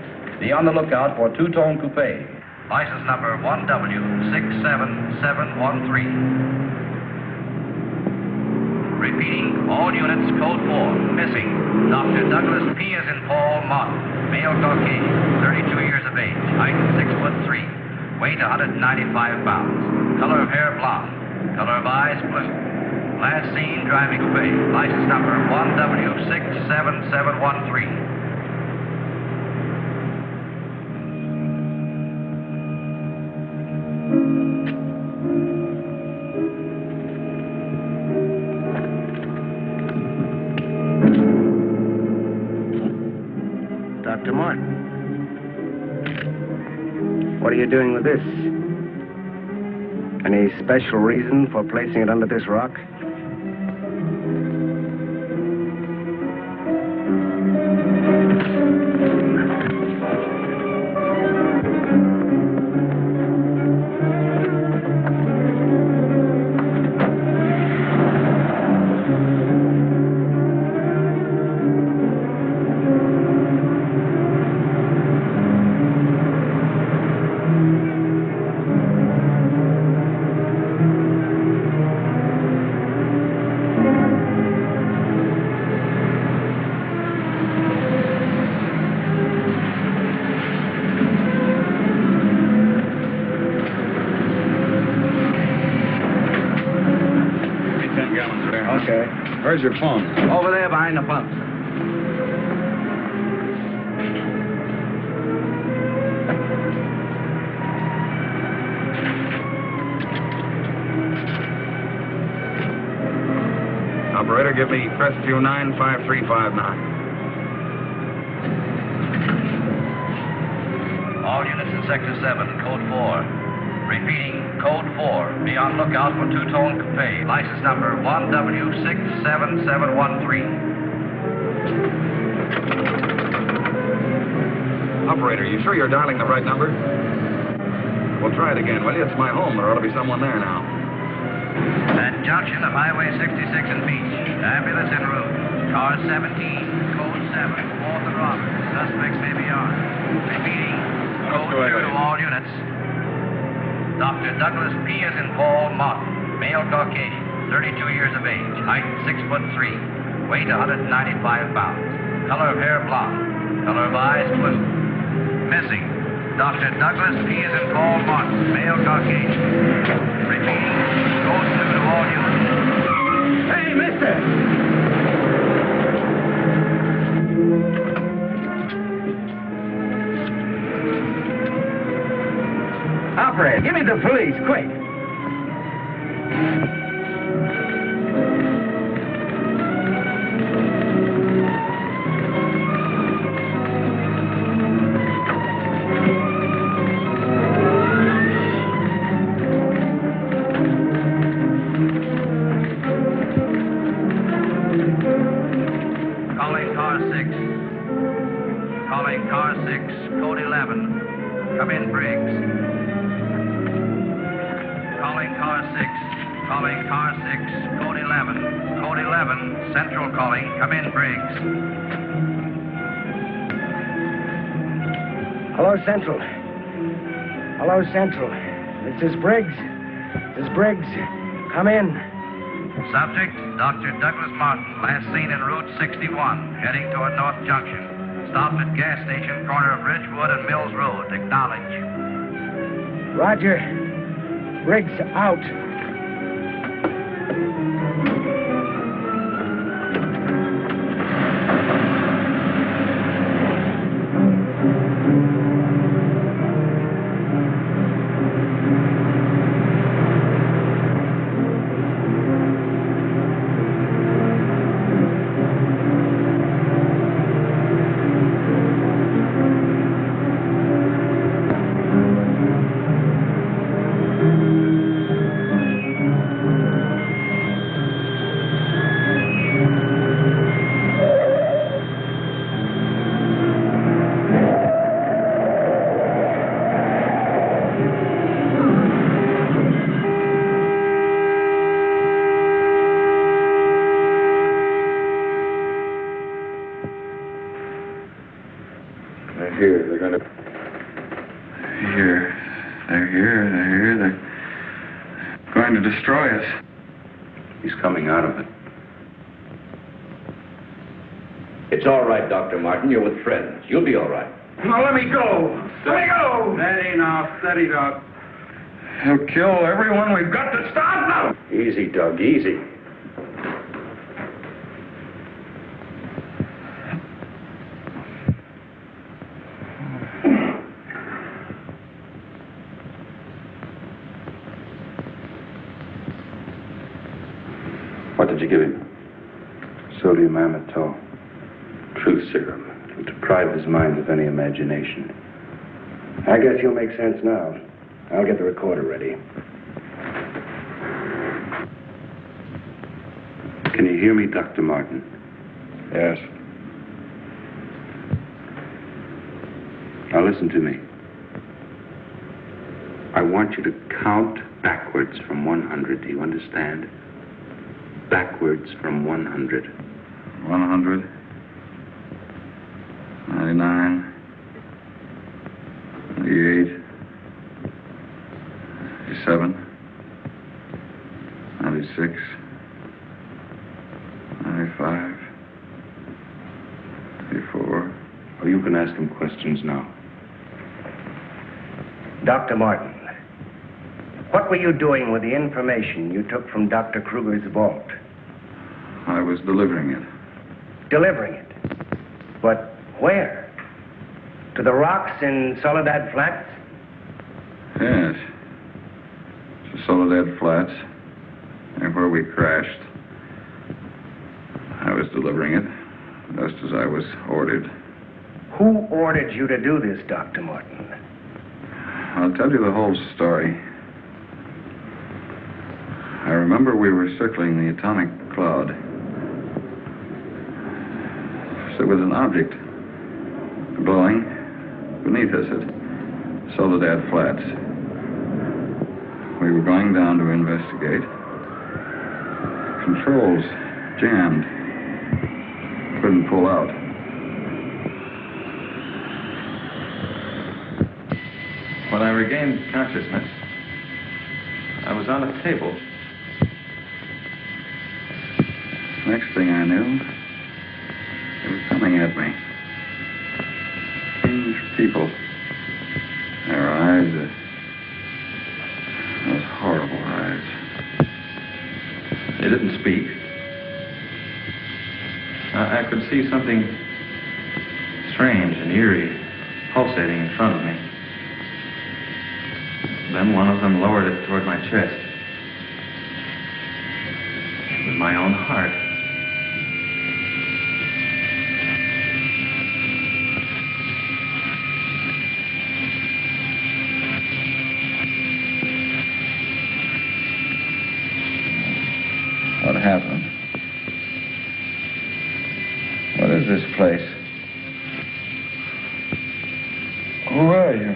Be on the lookout for two-tone coupe. License number 1W67713. Repeating, all units, Code 4. Missing, Dr. Douglas P. as in Paul Mott. Male Caucasian, 32 years of age. Height 6'3". Weight 195 pounds. Color of hair blonde. Color of eyes blue. Last seen driving coupe. License number 1W67713. Dr. Martin, what are you doing with this? Any special reason for placing it under this rock? Where's your phone? Over there behind the pump. Operator, give me Crestview 95359. All units in Sector 7, Code 4. Repeating, Code 4. Be on lookout for two-tone coupe. License number 1W67713. Operator, you sure you're dialing the right number? Well, try it again, will you? It's my home. There ought to be someone there now. At junction of Highway 66 and Beach. Ambulance en route. Car 17, Code 7, 4th and Roberts. Suspects may be armed. Repeating, Code 2 to all units. Dr. Douglas P. as in Paul Mott. Male Caucasian, 32 years of age. Height 6'3". Weight 195 pounds. Color of hair blonde. Color of eyes blue. Missing, Dr. Douglas P. as in Paul Mott. Male Caucasian. Repeating, Code 2 to all units. Hey, mister! Operator, give me the police, quick. Calling car 6. Calling car 6, Code 11. Come in, Briggs. Calling car 6. Calling car 6. Code 11. Code 11. Central calling. Come in, Briggs. Hello, Central. Hello, Central. This is Briggs. This is Briggs. Come in. Subject, Dr. Douglas Martin, last seen en route 61, heading toward North Junction. Stopped at gas station, corner of Ridgewood and Mills Road. Acknowledge. Roger. Briggs out. Destroy us. He's coming out of it. It's all right, Dr. Martin. You're with friends. You'll be all right. Now let me go. Let me go. Steady now, steady, Doc. He'll kill everyone. We've got to stop now. Easy, Doug, easy. What did you give him? Sodium amytal. Truth serum. To deprive his mind of any imagination. I guess you'll make sense now. I'll get the recorder ready. Can you hear me, Dr. Martin? Yes. Now listen to me. I want you to count backwards from 100. Do you understand? Backwards from 100. 100. 99. 98. 97. 96. 95. 94. Oh, you can ask him questions now. Dr. Martin, what were you doing with the information you took from Dr. Kruger's vault? I was delivering it. Delivering it? But where? To the rocks in Soledad Flats? Yes. To Soledad Flats, and where we crashed. I was delivering it, just as I was ordered. Who ordered you to do this, Dr. Martin? I'll tell you the whole story. I remember we were circling the atomic cloud. There was an object glowing beneath us at Soledad Flats. We were going down to investigate. Controls jammed. Couldn't pull out. When I regained consciousness, I was on a table. Next thing I knew, they were coming at me. Strange people. Their eyes, those horrible eyes. They didn't speak. I could see something strange and eerie pulsating in front of me. Then one of them lowered it toward my chest. It was my own heart. What happened? What is this place? Who are you?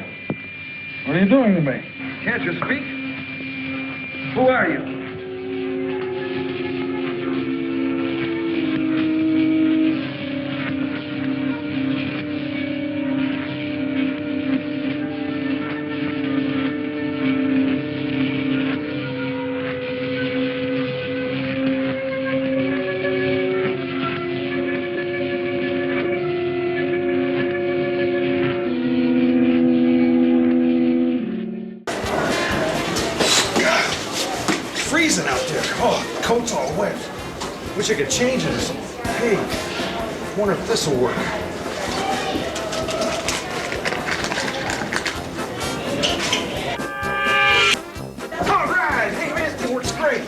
What are you doing to me? Can't you speak? Who are you? Freezing out there. Oh, coat's all wet. Wish I could change it or something. Hey, wonder if this will work. All right. Hey, man, this thing works great.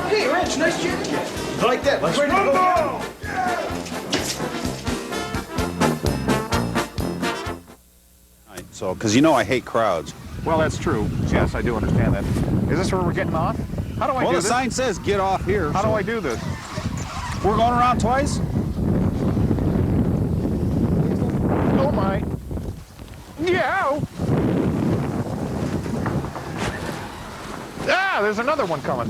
Hey, Rich, nice jacket. You like that? Let's ready to go. So, because you know I hate crowds. Well, that's true. Yes, I do understand that. Is this where we're getting off? How do I do Well, this? the sign says get off here. How do I do this? We're going around twice? Oh, my. Yeah. Ah, there's another one coming.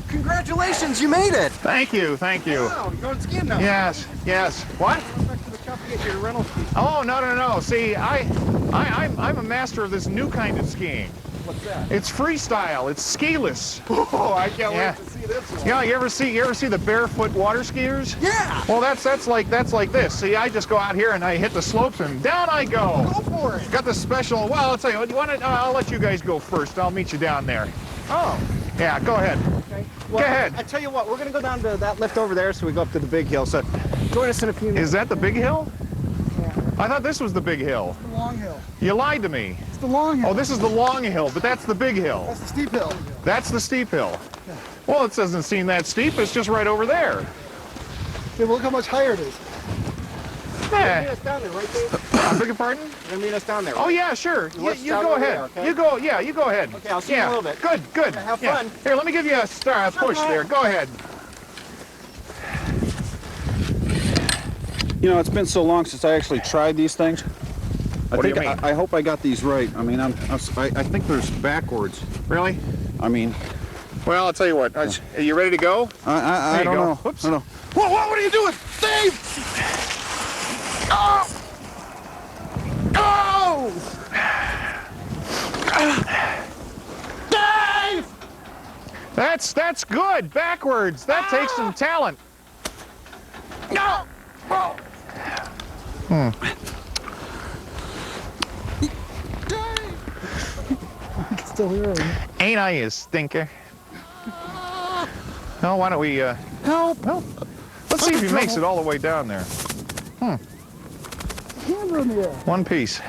Congratulations, you made it! Thank you, thank you. Wow, you're going skiing now. Yes, yes. What? Back to the shop to get your rental ski. Oh, no. See, I'm a master of this new kind of skiing. What's that? It's freestyle. It's skiless. Oh, I can't wait to see this one. Yeah, you ever see the barefoot water skiers? Yeah. Well, that's like this. See, I just go out here and I hit the slopes and down I go. Go for it. Got the special. Well, I'll tell you what. You want to? I'll let you guys go first. I'll meet you down there. Oh. Yeah, go ahead. Okay. Well, go ahead. I tell you what, we're going to go down to that lift over there so we go up to the big hill. So join us in a few minutes. Is that the big hill? Yeah. I thought this was the big hill. The long hill. You lied to me. It's the long hill. Oh, this is the long hill, but that's the big hill. That's the steep hill. That's the steep hill. Yeah. Well, it doesn't seem that steep. It's just right over there. Yeah, well, look how much higher it is. Yeah. Meet us down there, right, Dave? I beg your pardon? You're going to meet us down there, right? Oh, yeah, sure. You go ahead. Okay? You go ahead. Okay, I'll see you in a little bit. Good. Okay, have fun. Here, let me give you a push there. Go ahead. You know, it's been so long since I actually tried these things. What do you mean? I hope I got these right. I mean, I think there's backwards. Really? I mean... Well, I'll tell you what. Are you ready to go? I don't know. Whoops. I don't know. What are you doing? Dave! Oh! Oh! Dave! That's good. Backwards. That takes some talent. No! Oh. I can still hear him. Ain't I a stinker? Well, why don't we, help. Let's see if he makes it all the way down there. Camera in the air. One piece.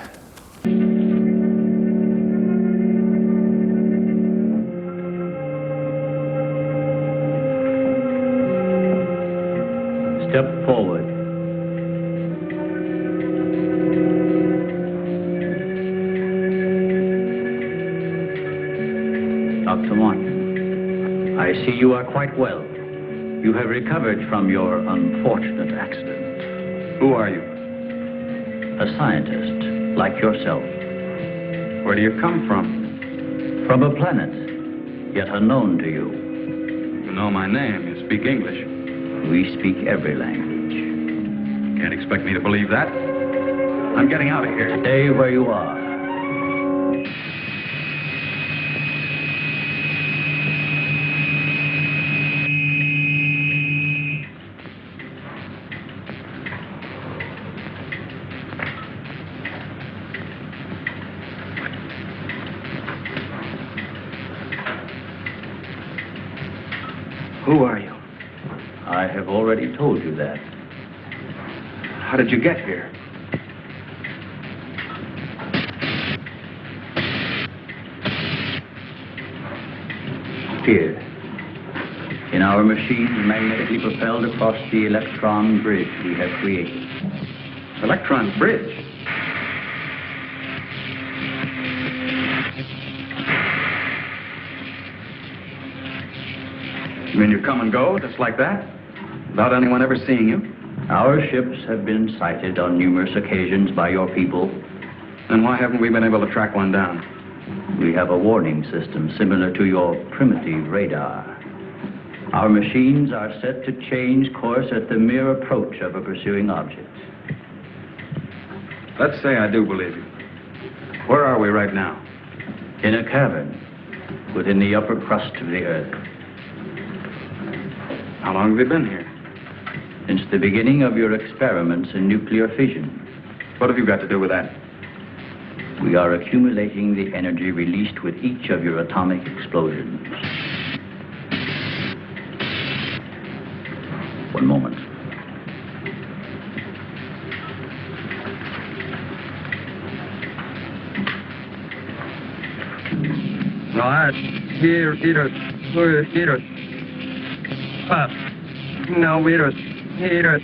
Step forward. Dr. Martin, I see you are quite well. You have recovered from your unfortunate accident. Who are you? A scientist, like yourself. Where do you come from? From a planet, yet unknown to you. You know my name. You speak English. We speak every language. Can't expect me to believe that. I'm getting out of here. Stay where you are. Who are you? I have already told you that. How did you get here? Here. In our machine, magnetically propelled across the electron bridge we have created. Electron bridge? You mean you come and go, just like that? Without anyone ever seeing you? Our ships have been sighted on numerous occasions by your people. Then why haven't we been able to track one down? We have a warning system similar to your primitive radar. Our machines are set to change course at the mere approach of a pursuing object. Let's say I do believe you. Where are we right now? In a cavern within the upper crust of the Earth. How long have you been here? Since the beginning of your experiments in nuclear fission. What have you got to do with that? We are accumulating the energy released with each of your atomic explosions. One moment. Right, here, up, now, here,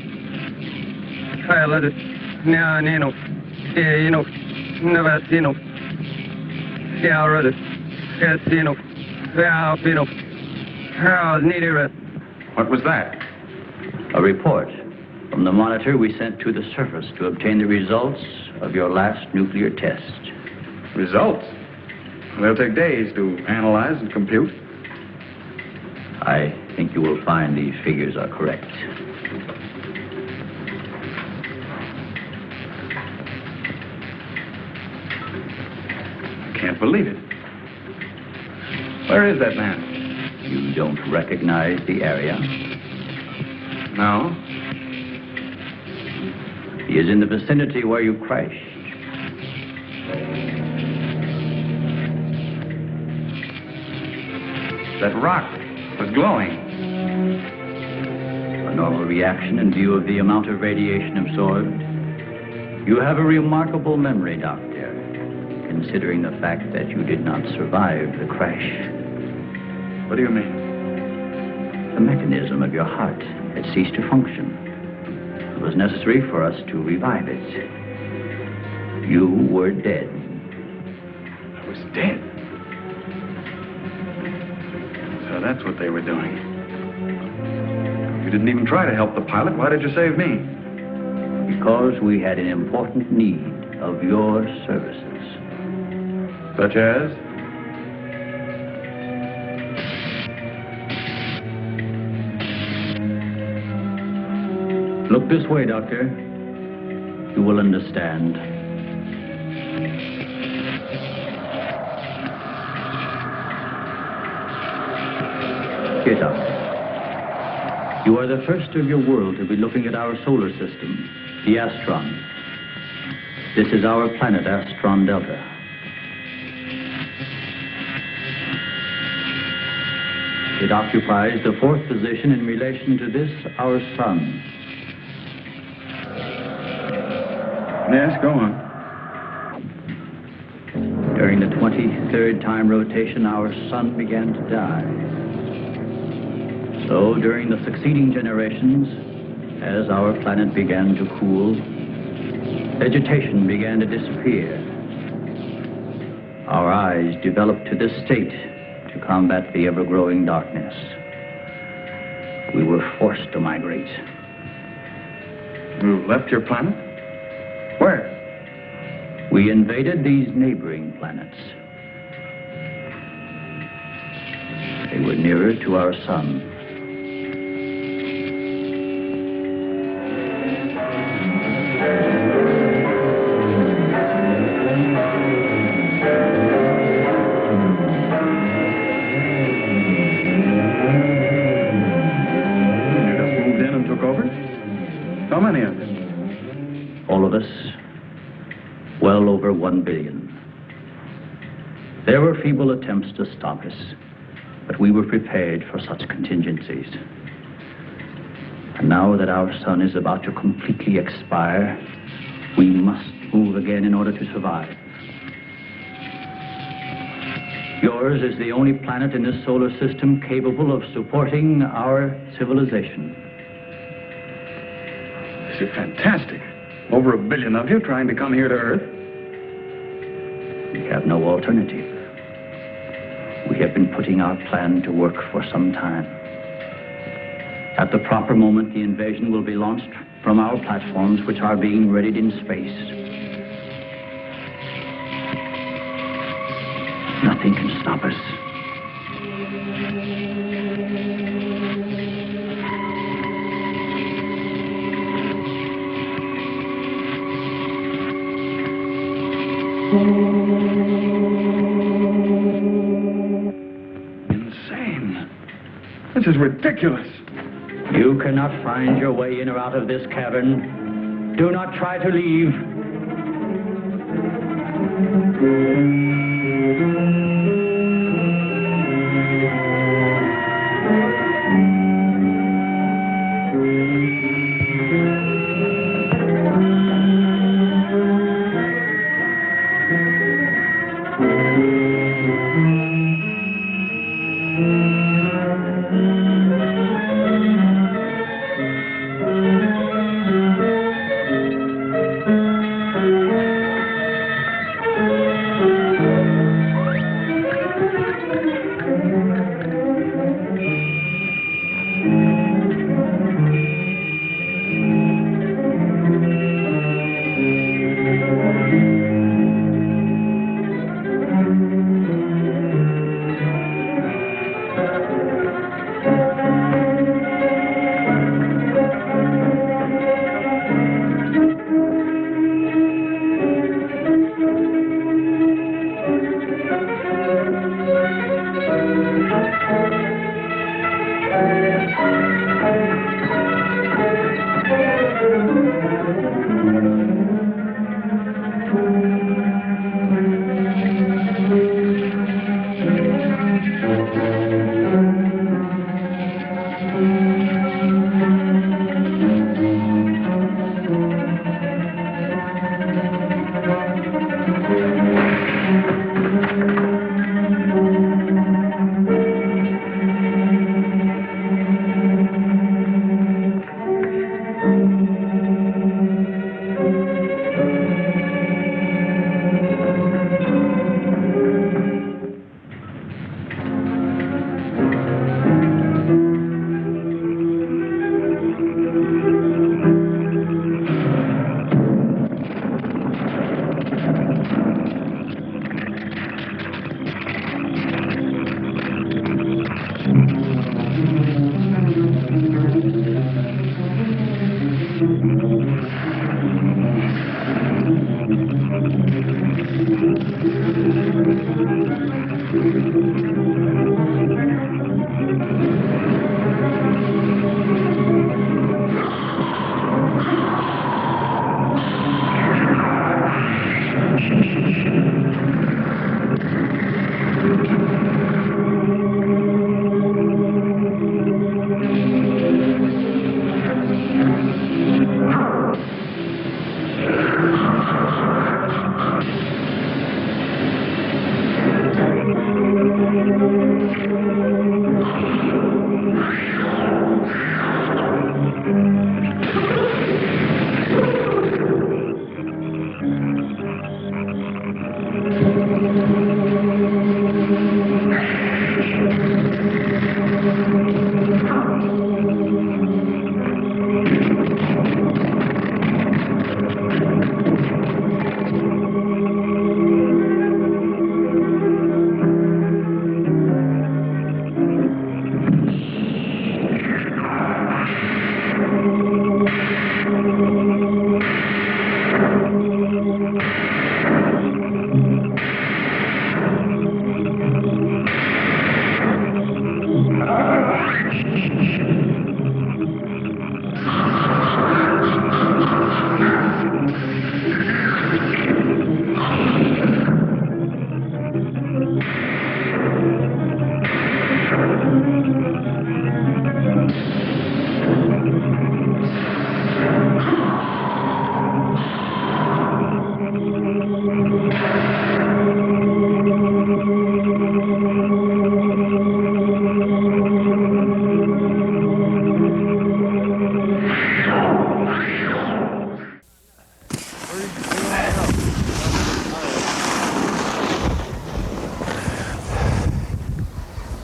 Kyle, now, Nino, Navasino, Ciara, Casino, Valpino, Harold, Needed. What was that? A report from the monitor we sent to the surface to obtain the results of your last nuclear test. Results? They'll take days to analyze and compute. I think you will find these figures are correct. I can't believe it. Where is that man? You don't recognize the area? No. He is in the vicinity where you crashed. That rock was glowing. A normal reaction in view of the amount of radiation absorbed. You have a remarkable memory, Doctor, considering the fact that you did not survive the crash. What do you mean? The mechanism of your heart had ceased to function. It was necessary for us to revive it. You were dead. I was dead? So that's what they were doing. You didn't even try to help the pilot. Why did you save me? Because we had an important need of your services. Such as? Look this way, Doctor. You will understand. Here, Doctor. You are the first of your world to be looking at our solar system, the Astron. This is our planet, Astron Delta. It occupies the fourth position in relation to this, our sun. Yes, go on. During the 23rd time rotation, our sun began to die. So, during the succeeding generations, as our planet began to cool, vegetation began to disappear. Our eyes developed to this state to combat the ever-growing darkness. We were forced to migrate. You left your planet? Where? We invaded these neighboring planets. They were nearer to our sun. How many of them? All of us, well over 1 billion. There were feeble attempts to stop us, but we were prepared for such contingencies. And now that our sun is about to completely expire, we must move again in order to survive. Yours is the only planet in this solar system capable of supporting our civilization. This is fantastic. Over 1 billion of you trying to come here to Earth. We have no alternative. We have been putting our plan to work for some time. At the proper moment, the invasion will be launched from our platforms, which are being readied in space. Nothing can stop us. Insane. This is ridiculous. You cannot find your way in or out of this cavern. Do not try to leave.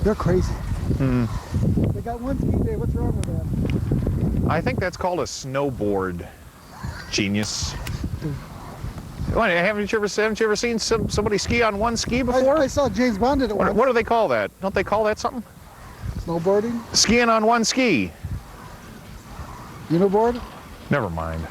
They're crazy. Hmm. They got one ski day. What's wrong with that? I think that's called a snowboard. Genius. What, haven't you ever seen somebody ski on one ski before? I saw James Bond did it once. What do they call that? Don't they call that something? Snowboarding? Skiing on one ski. Uniboard? Never mind.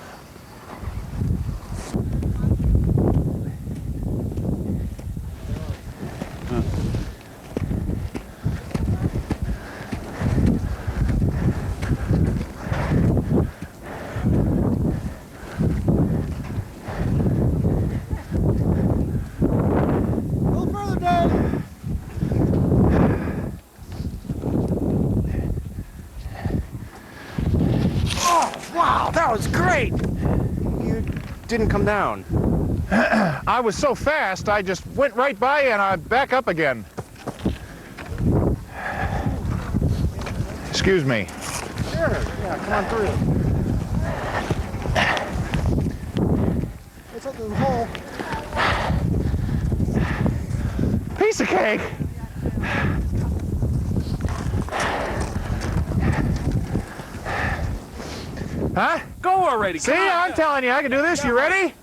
Wow, that was great! You didn't come down. I was so fast, I just went right by and I back up again. Excuse me. Sure, yeah, come on through. It's up to the hole. Piece of cake. Huh? Go already. See, I'm telling you, I can do this. You ready?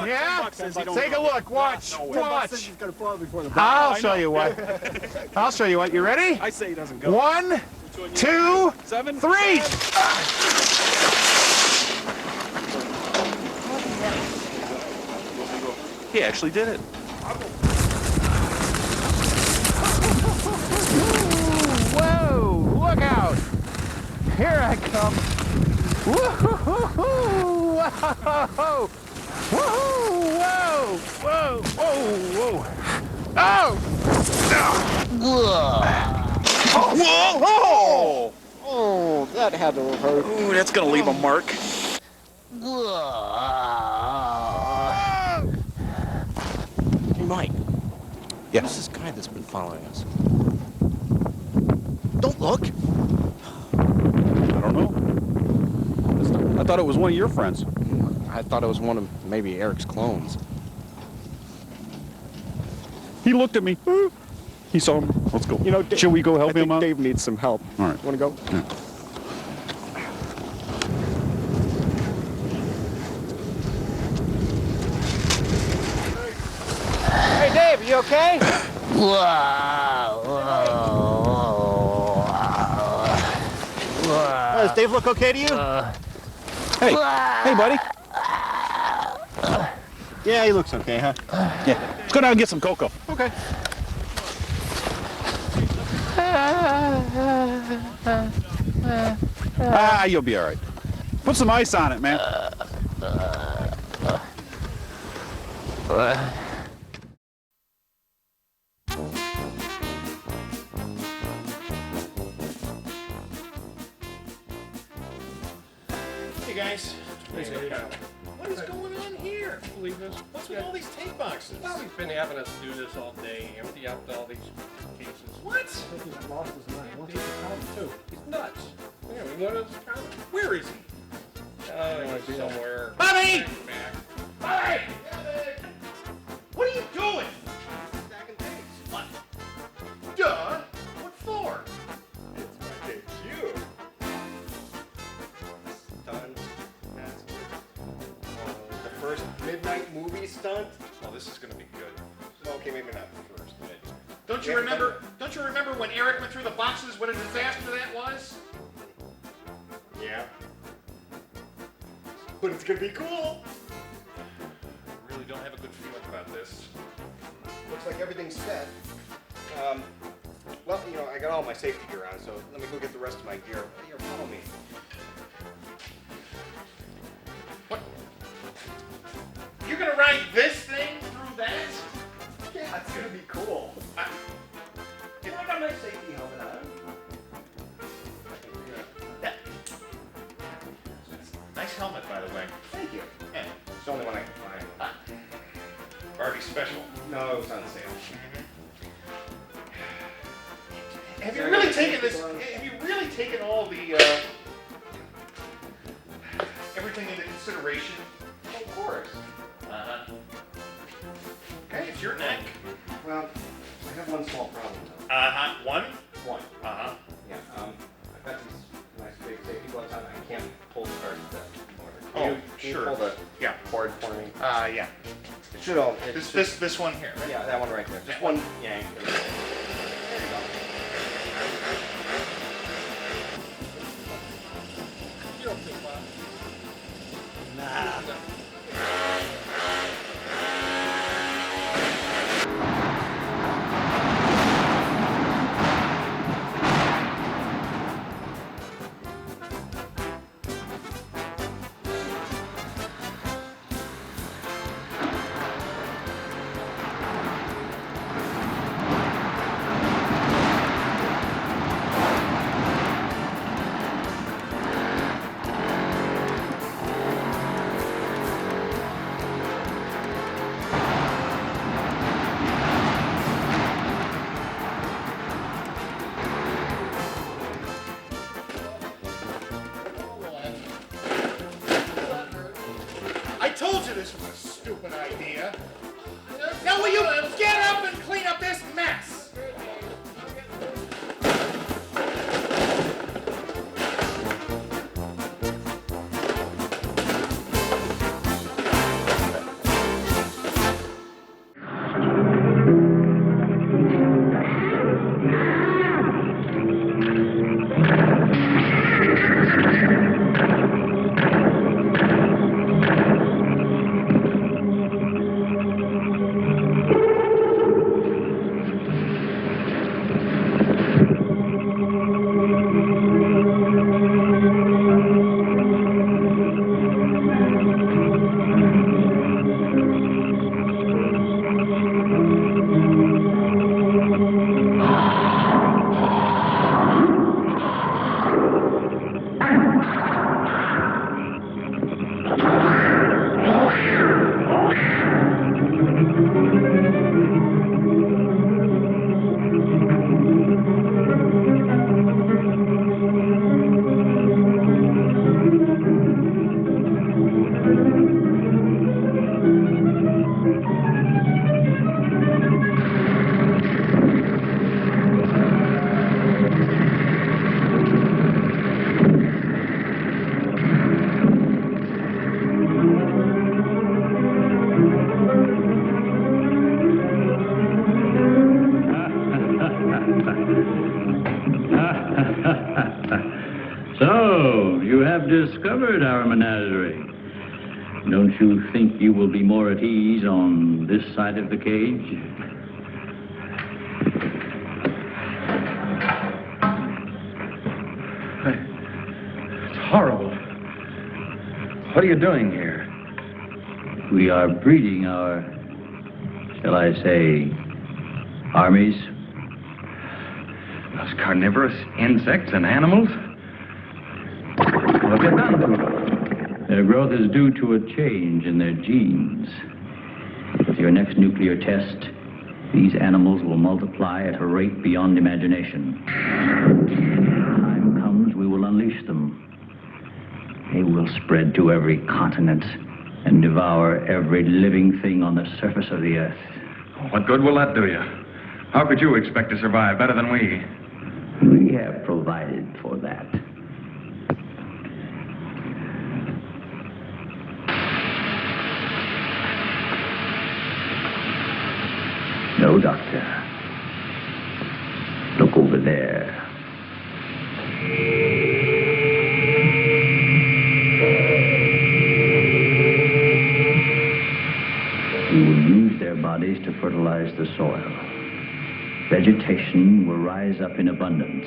Yeah? Take a look. Watch. Watch. I'll I'll show you what. I'll show you what. You ready? I say he doesn't go. 1, 2, 3. He actually did it. Whoa! Look out! Here I come. Whoa! Whoa! Whoa! Whoa! Whoa! Whoa! Oh! Whoa! Oh! Oh, that had to hurt. Ooh, that's gonna leave a mark. Hey, Mike. Yeah. Who's this guy that's been following us? Don't look. I don't know. I thought it was one of your friends. I thought it was one of maybe Eric's clones. He looked at me. He saw him. Let's go. You know, Shall we go help I think him out? Dave needs some help. All right. Want to go? Yeah. Hey, Dave, you okay? Does Dave look okay to you? Hey, hey, buddy. Yeah, he looks okay, huh? Yeah. Let's go down and get some cocoa. Okay. Ah, you'll be all right. Put some ice on it, man. Hey guys. What is going on here? Believe this? What's with all these tape boxes? Bobby's been having us do this all day, empty out all these cases. What? He's lost his mind. Wants to count too. He's nuts. Yeah, we wanted us to count him. Where is he? He's somewhere. Bobby! Back. Bobby! What are you doing? Stacking tapes. What? Duh. What for? It's my debut. Stunt. That's the first midnight movie stunt. Oh, this is gonna be good. Okay, maybe not the first, but Don't you remember when Eric went through the boxes? What a disaster that was? yeah. But it's gonna be cool. I really don't have a good feeling about this. Looks like everything's set. Well, you know, I got all my safety gear on, so let me go get the rest of my gear. Here, follow me. What? You're gonna ride this thing through that? Yeah, it's gonna be cool. I got my safety helmet on. Yeah. Nice helmet, by the way. Thank you. Yeah. It's the only one I can find. Barbie special. No, it was on sale. Have you really taken this? Have you really taken all the everything into consideration? Of course. Uh-huh. Okay, it's your neck. Well, I have one small problem though. Uh-huh. One? One. Uh-huh. Yeah. It should all. This one here, right? Yeah, that one right there. Just one yank. There you go. You don't think about it. Nah. I told you this was a stupid idea. Now will you get up and clean up this mess? So, you have discovered our menagerie. Don't you think you will be more at ease on this side of the cage? It's horrible. What are you doing here? We are breeding our, shall I say, armies. Those carnivorous insects and animals? What have you done to them? Their growth is due to a change in their genes. With your next nuclear test, these animals will multiply at a rate beyond imagination. When the time comes, we will unleash them. They will spread to every continent and devour every living thing on the surface of the earth. What good will that do you? How could you expect to survive better than we? We have provided for that. No, Doctor. Look over there. We will use their bodies to fertilize the soil. Vegetation will rise up in abundance.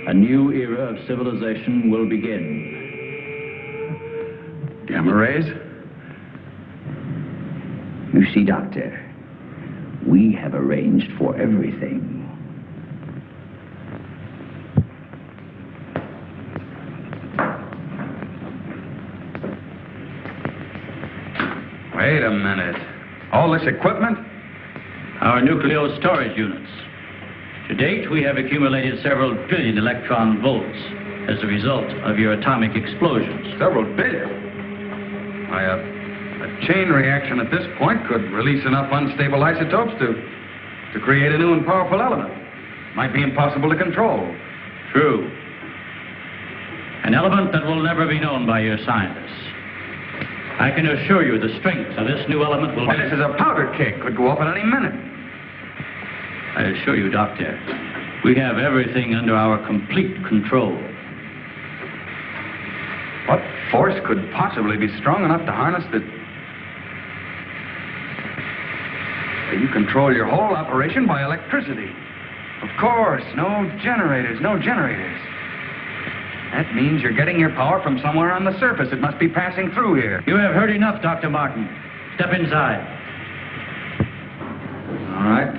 A new era of civilization will begin. Gamma rays? You see, Doctor, we have arranged for everything. Wait a minute. All this equipment? Our nuclear storage units. To date, we have accumulated several billion electron volts as a result of your atomic explosions. Several billion? Why, a chain reaction at this point could release enough unstable isotopes to create a new and powerful element. Might be impossible to control. True. An element that will never be known by your scientists. I can assure you the strength of this new element will... Well, this is a powder keg. Could go off at any minute. I assure you, Doctor, we have everything under our complete control. What force could possibly be strong enough to harness the... You control your whole operation by electricity. Of course, no generators. That means you're getting your power from somewhere on the surface. It must be passing through here. You have heard enough, Dr. Martin. Step inside. All right.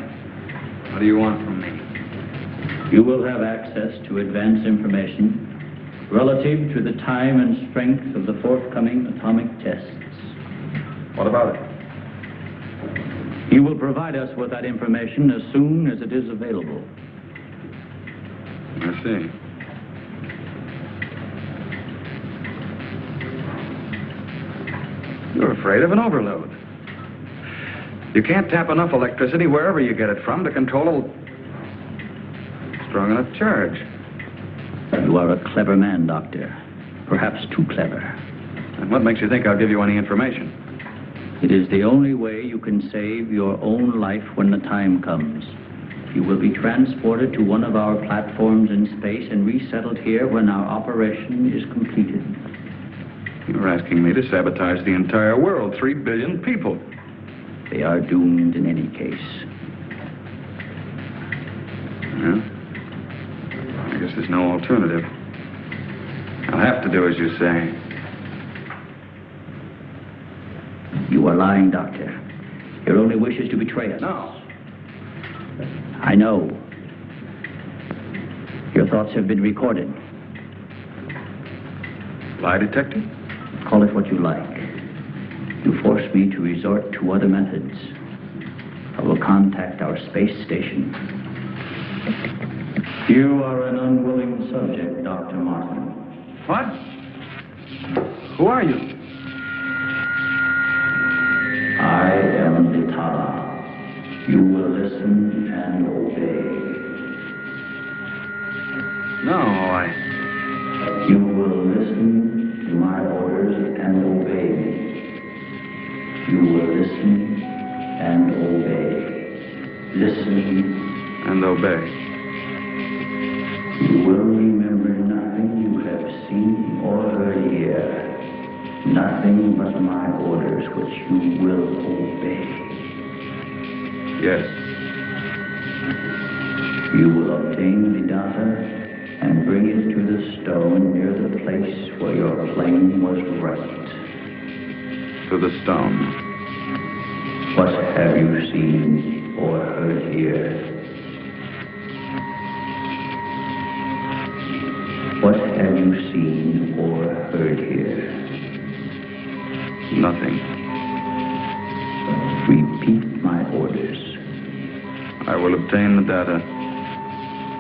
What do you want from me? You will have access to advanced information relative to the time and strength of the forthcoming atomic tests. What about it? You will provide us with that information as soon as it is available. I see. You're afraid of an overload. You can't tap enough electricity wherever you get it from to control a strong enough charge. You are a clever man, Doctor. Perhaps too clever. And what makes you think I'll give you any information? It is the only way you can save your own life when the time comes. You will be transported to one of our platforms in space and resettled here when our operation is completed. You're asking me to sabotage the entire world, 3 billion people. They are doomed in any case. Well, I guess there's no alternative. I'll have to do as you say. You are lying, Doctor. Your only wish is to betray us. No. I know. Your thoughts have been recorded. Lie detector? Call it what you like. You force me to resort to other methods. I will contact our space station. You are an unwilling subject, Dr. Martin. What? Who are you? I am Litala. You will listen and obey. No, You will listen to my orders and obey me. You will listen and obey. Listen and obey. You will remember nothing you have seen or heard here. Nothing but my orders which you will obey. Yes. You will obtain the data and bring it to the stone near the place where your plane was wrecked. To the stone. What have you seen or heard here? What have you seen or heard here? Nothing. Repeat my orders. I will obtain the data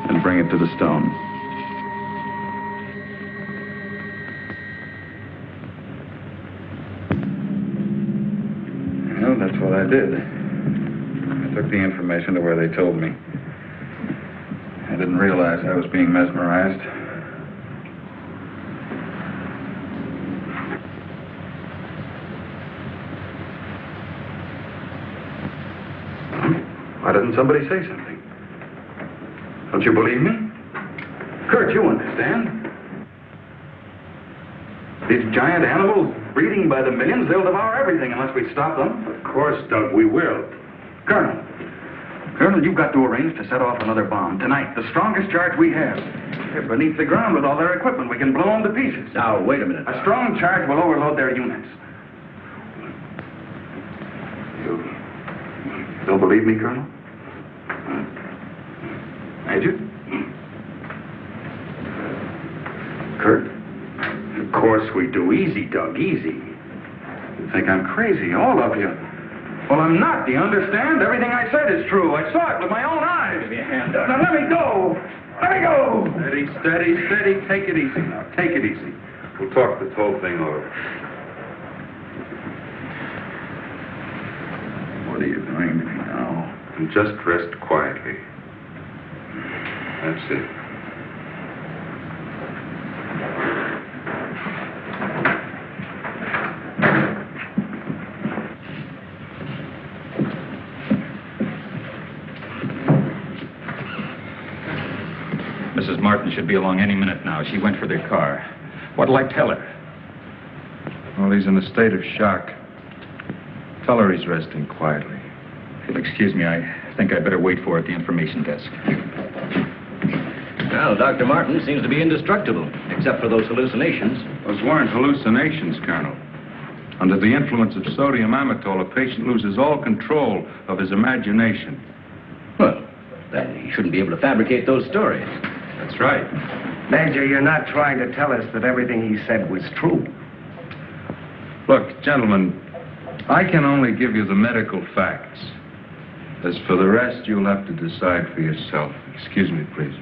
and bring it to the stone. Well, that's what I did. I took the information to where they told me. I didn't realize I was being mesmerized. Why doesn't somebody say something? Don't you believe me? Kurt, you understand. These giant animals breeding by the millions, they'll devour everything unless we stop them. Of course, Doug, we will. Colonel, you've got to arrange to set off another bomb tonight. The strongest charge we have. They're beneath the ground with all their equipment. We can blow them to pieces. Now, wait a minute. A strong charge will overload their units. You don't believe me, Colonel? Major? Kurt? Of course we do. Easy, Doug, easy. You think I'm crazy, all of you. Well, I'm not, do you understand? Everything I said is true. I saw it with my own eyes. Give me a hand, Doug. Now, let me go. Let me go. Steady, steady, steady. Take it easy now. Take it easy. We'll talk this whole thing over. What are you doing to me now? Just rest quietly. That's it. Mrs. Martin should be along any minute now. She went for their car. What'll I tell her? Well, he's in a state of shock. Tell her he's resting quietly. If you'll excuse me, I think I'd better wait for her at the information desk. Well, Dr. Martin seems to be indestructible, except for those hallucinations. Those weren't hallucinations, Colonel. Under the influence of sodium amytal, a patient loses all control of his imagination. Well, then he shouldn't be able to fabricate those stories. That's right. Major, you're not trying to tell us that everything he said was true. Look, gentlemen, I can only give you the medical facts. As for the rest, you'll have to decide for yourself. Excuse me, please.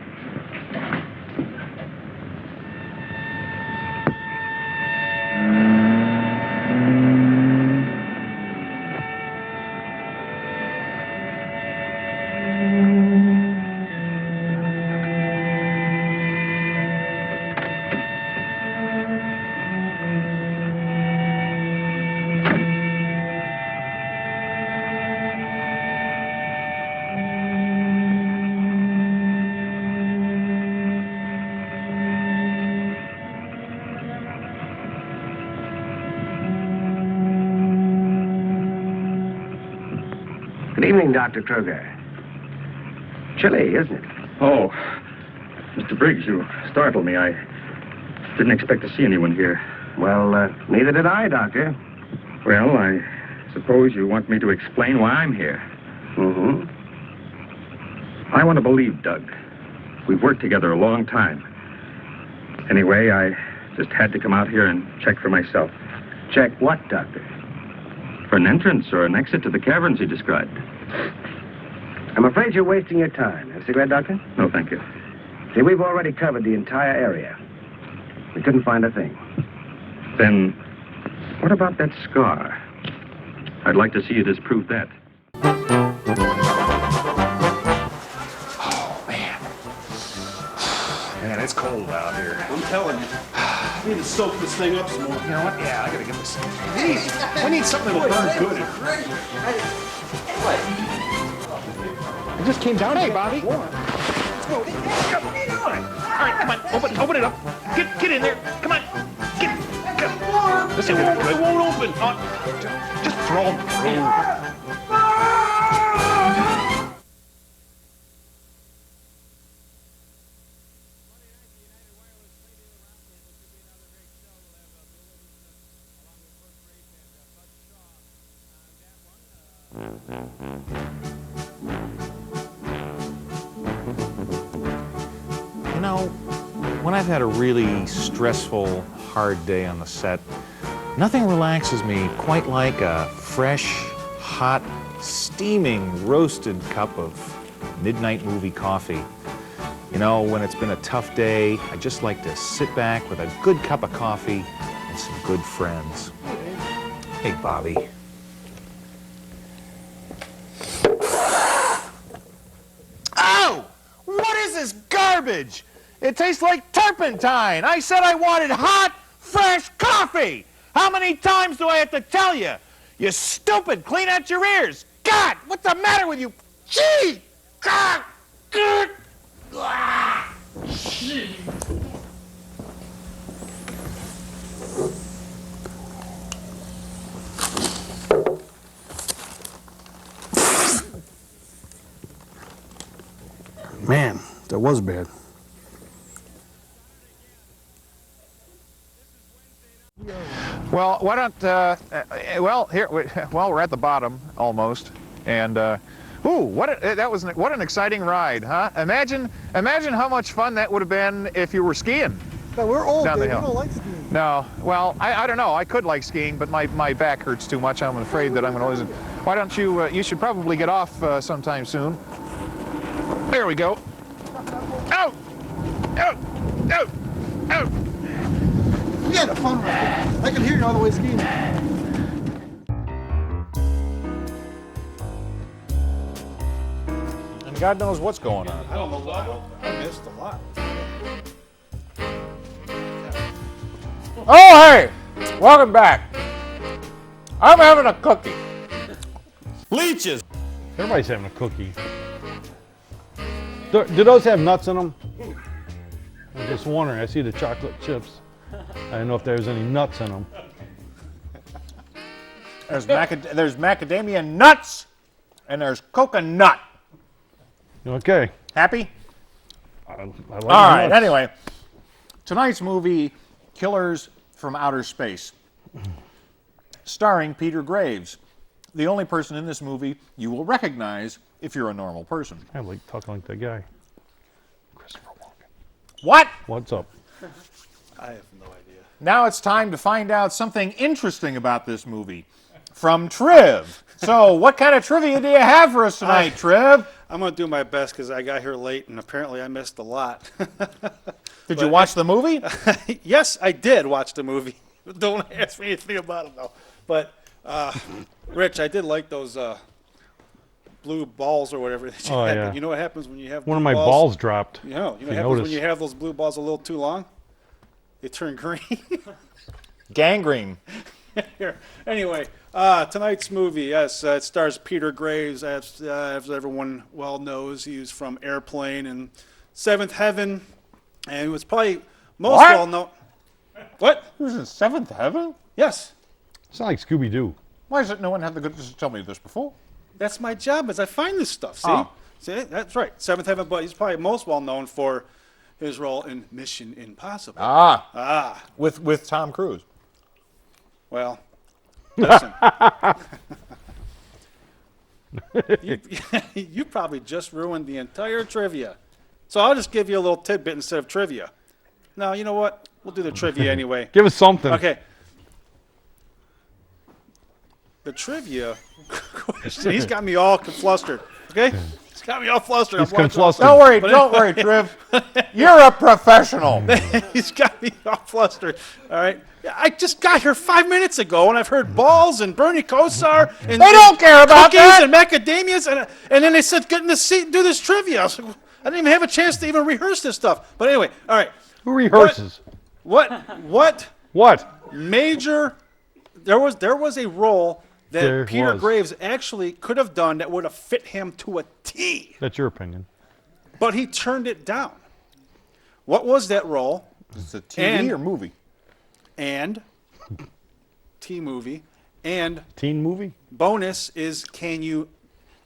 Good evening, Dr. Kruger. Chilly, isn't it? Oh, Mr. Briggs, you startled me. I didn't expect to see anyone here. Well, neither did I, Doctor. Well, I suppose you want me to explain why I'm here. Mm-hmm. I want to believe Doug. We've worked together a long time. Anyway, I just had to come out here and check for myself. Check what, Doctor? For an entrance or an exit to the caverns he described. I'm afraid you're wasting your time. Have a cigarette, Doctor? No, thank you. See, we've already covered the entire area. We couldn't find a thing. Then, what about that scar? I'd like to see you disprove that. Oh, man. Man, it's cold out here. I'm telling you. I need to soak this thing up some more. You know what? Yeah, I gotta get this. We need something that'll burn good. I just came down. Hey, Bobby. Let's go. What are you doing? All right, come on. Open it up. Get in there. Come on. Get. Listen, it won't open. Just throw them through. You know, when I've had a really stressful, hard day on the set, nothing relaxes me quite like a fresh, hot, steaming, roasted cup of midnight movie coffee. You know, when it's been a tough day, I just like to sit back with a good cup of coffee and some good friends. Hey, Bobby. Oh! What is this garbage? It tastes like turpentine. I said I wanted hot, fresh coffee. How many times do I have to tell you? You stupid, clean out your ears. God, what's the matter with you? Gee! God! God! Ah! Gee. Man, that was bad. Well, why don't, well, here, well, we're at the bottom, almost, and, ooh, what an exciting ride, huh? Imagine how much fun that would have been if you were skiing. But we're old, down the Dave. hill. We don't like skiing. No, well, I don't know, I could like skiing, but my back hurts too much. I'm afraid that I'm going to lose it. Why don't you, you should probably get off sometime soon. There we go. Out! Out! Out! Out! We had a fun ride. I could hear you all the way skiing. And God knows what's going on. I don't know why. I missed a lot. Oh, hey! Welcome back. I'm having a cookie. Leeches! Everybody's having a cookie. Do those have nuts in them? I'm just wondering. I see the chocolate chips. I didn't know if there was any nuts in them. There's macadamia nuts, and there's coconut. Okay. Happy? I like All right, nuts. anyway. Tonight's movie, Killers from Outer Space, starring Peter Graves, the only person in this movie you will recognize if you're a normal person. I like talking like that guy. Christopher Walken. What? What's up? I have no idea. Now it's time to find out something interesting about this movie from Triv. So, what kind of trivia do you have for us tonight, Triv? I'm going to do my best because I got here late and apparently I missed a lot. Did you watch the movie? Yes, I did watch the movie. Don't ask me anything about it, though. But, Rich, I did like those blue balls or whatever that you had. Yeah. You know what happens when you have One blue of my balls dropped. You know what if happens notice. when you have those blue balls a little too long? They turn green. Gangrene. Here. Anyway, tonight's movie, yes, it stars Peter Graves, as everyone well knows. He was from Airplane and Seventh Heaven, and he was probably most What? well known. What? He was in Seventh Heaven? Yes. It's not like Scooby-Doo. Why has no one had the goodness to tell me this before? That's my job, as I find this stuff. See? Oh. See, that's right. Seventh Heaven, but he's probably most well known for his role in Mission Impossible. Ah. With Tom Cruise. Well, listen. you probably just ruined the entire trivia. So I'll just give you a little tidbit instead of trivia. No, you know what? We'll do the trivia anyway. Give us something. Okay. The trivia question. He's got me all flustered. Okay? He's got me all flustered. He's I'm watching conflustered. Don't worry, But don't anyway. worry, Triv. You're a professional. He's got me all flustered. All right. I just got here 5 minutes ago, and I've heard balls and Bernie Kosar and They don't care about cookies that. and macadamias, and then they said get in the seat and do this trivia. I was like, I didn't even have a chance to even rehearse this stuff. But anyway, all right. Who rehearses? What major? There was a role that There Peter was. Graves actually could have done that would have fit him to a T, That's your opinion. but he turned it down. What was that role? Is it TV or movie? And T-movie. And Teen movie? bonus is, can you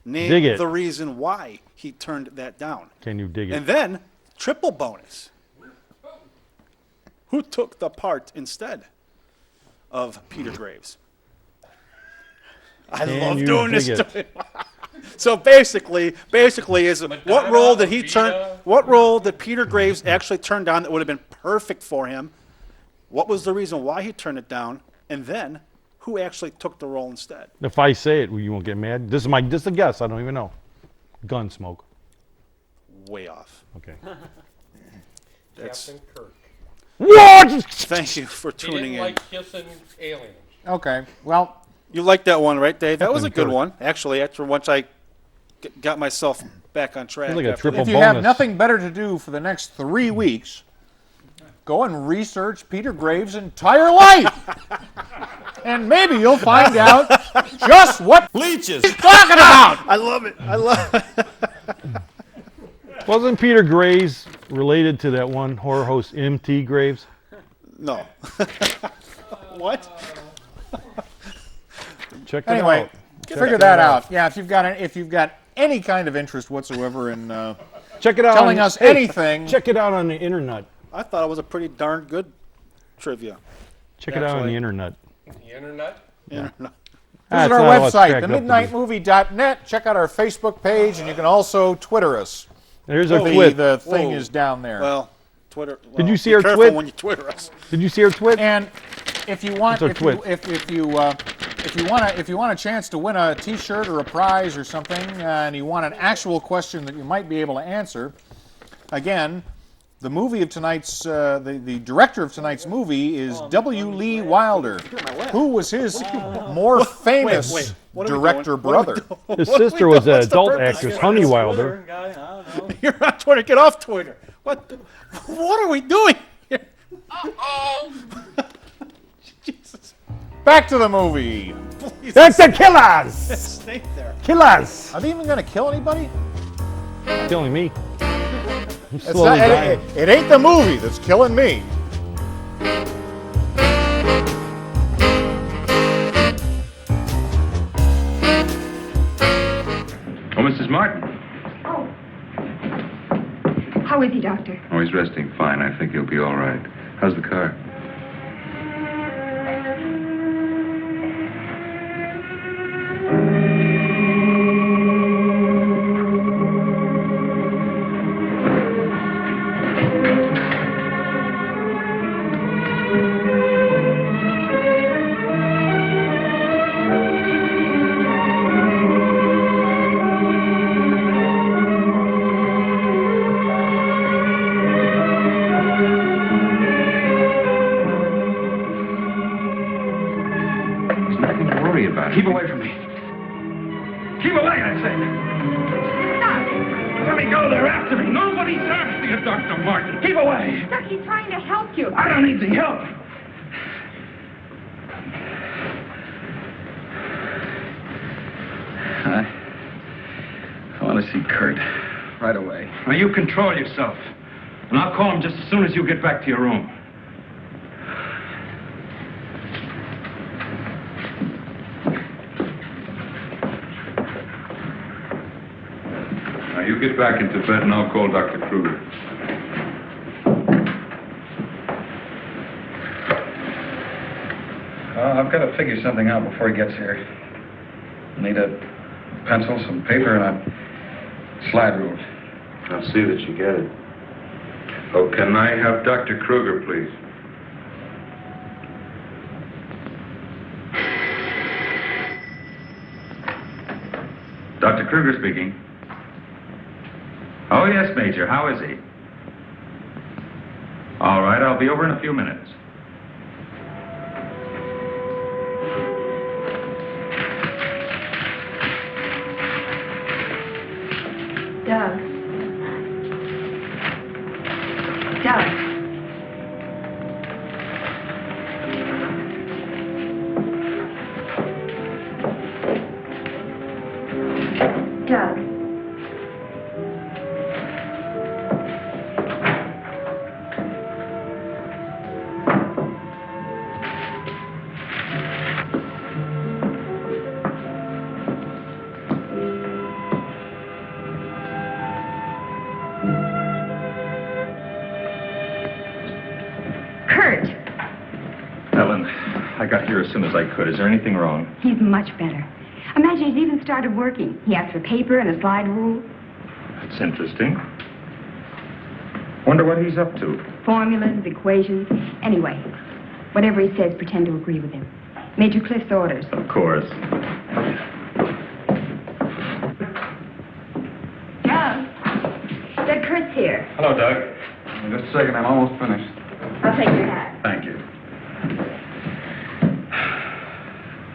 name Dig it. the reason why he turned that down? Can you dig it? And then triple bonus. Who took the part instead of Peter Graves? I Can love you doing this. dig To it? him. So basically is what role did he turn? What role did Peter Graves actually turn down that would have been perfect for him? What was the reason why he turned it down? And then, who actually took the role instead? If I say it, you won't get mad. This is a guess. I don't even know. Gunsmoke. Way off. Okay. That's Captain Kirk. What? Thank you for He tuning didn't in. like kissing aliens. Okay, well. You liked that one, right, Dave? That was a Captain good Kirk. one, actually. After once I got myself back on track. Like a after triple that. If you have nothing better to do for the next 3 weeks, go and research Peter Graves' entire life. And maybe you'll find out just what Leeches. he's talking about. I love it. I love it. Wasn't Peter Graves related to that one horror host, M.T. Graves? No. What? Check it Anyway, out. figure that out. Yeah, if you've got any kind of interest whatsoever in Check it out. telling on- us hey, anything. Check it out on the internet. I thought it was a pretty darn good trivia. Check it out on Actually. the internet. The internet? Yeah. Visit That's our not how it's website, cracked up to be. themidnightmovie.net. Check out our Facebook page, and you can also Twitter us. There's our the, twit. The thing Whoa. is down there. Well, Twitter. Did well, you see be our careful twit? when you Twitter us. Did you see our twit? And if you want, It's our if you want a chance to win a T-shirt or a prize or something, and you want an actual question that you might be able to answer, again, the movie of tonight's the director of tonight's movie is W. Lee Wilder. Who was his more famous wait. What are we director doing? What are we brother? doing? His What are we sister was doing? an What's the adult purpose? actress, Honey Wilder. You're on Twitter. Get off Twitter. What are we doing here? Jesus. Back to the movie. Please. That's the killers! Stay there. Killers! Are they even going to kill anybody? Killing me. It's not, it ain't the movie that's killing me. Oh, Mrs. Martin. Oh. How is he, Doctor? Oh, he's resting fine. I think he'll be all right. How's the car? Keep away from me. Keep away, I say. Let me go. They're after me. Nobody's after you, Dr. Martin. Keep away. Doc, he's trying to help you. I don't need the help. I want to see Kurt right away. Now, you control yourself. And I'll call him just as soon as you get back to your room. You get back into bed and I'll call Dr. Kruger. I've got to figure something out before he gets here. I need a pencil, some paper, and a slide rule. I'll see that you get it. Oh, can I have Dr. Kruger, please? Dr. Kruger speaking. Oh, yes, Major. How is he? All right, I'll be over in a few minutes. Doug. Doug. Doug. I got here as soon as I could. Is there anything wrong? He's much better. Imagine he's even started working. He asked for paper and a slide rule. That's interesting. Wonder what he's up to. Formulas, equations. Anyway, whatever he says, pretend to agree with him. Major Cliff's orders. Of course. Doug, Kurt's here. Hello, Doug. Just a second, I'm almost finished. I'll take your hat. Thank you.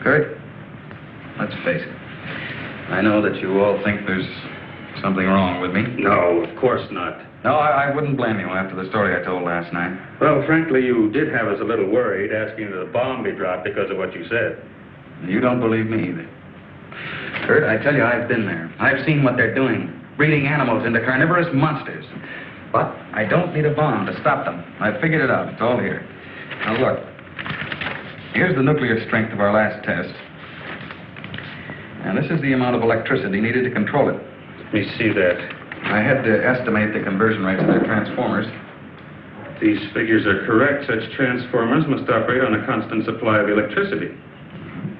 Kurt, let's face it. I know that you all think there's something wrong with me. No, of course not. No, I wouldn't blame you after the story I told last night. Well, frankly, you did have us a little worried asking that the bomb be dropped because of what you said. You don't believe me either. Kurt, I tell you, I've been there. I've seen what they're doing, breeding animals into carnivorous monsters. But I don't need a bomb to stop them. I've figured it out. It's all here. Now, look. Here's the nuclear strength of our last test. And this is the amount of electricity needed to control it. Let me see that. I had to estimate the conversion rates of their transformers. These figures are correct. Such transformers must operate on a constant supply of electricity.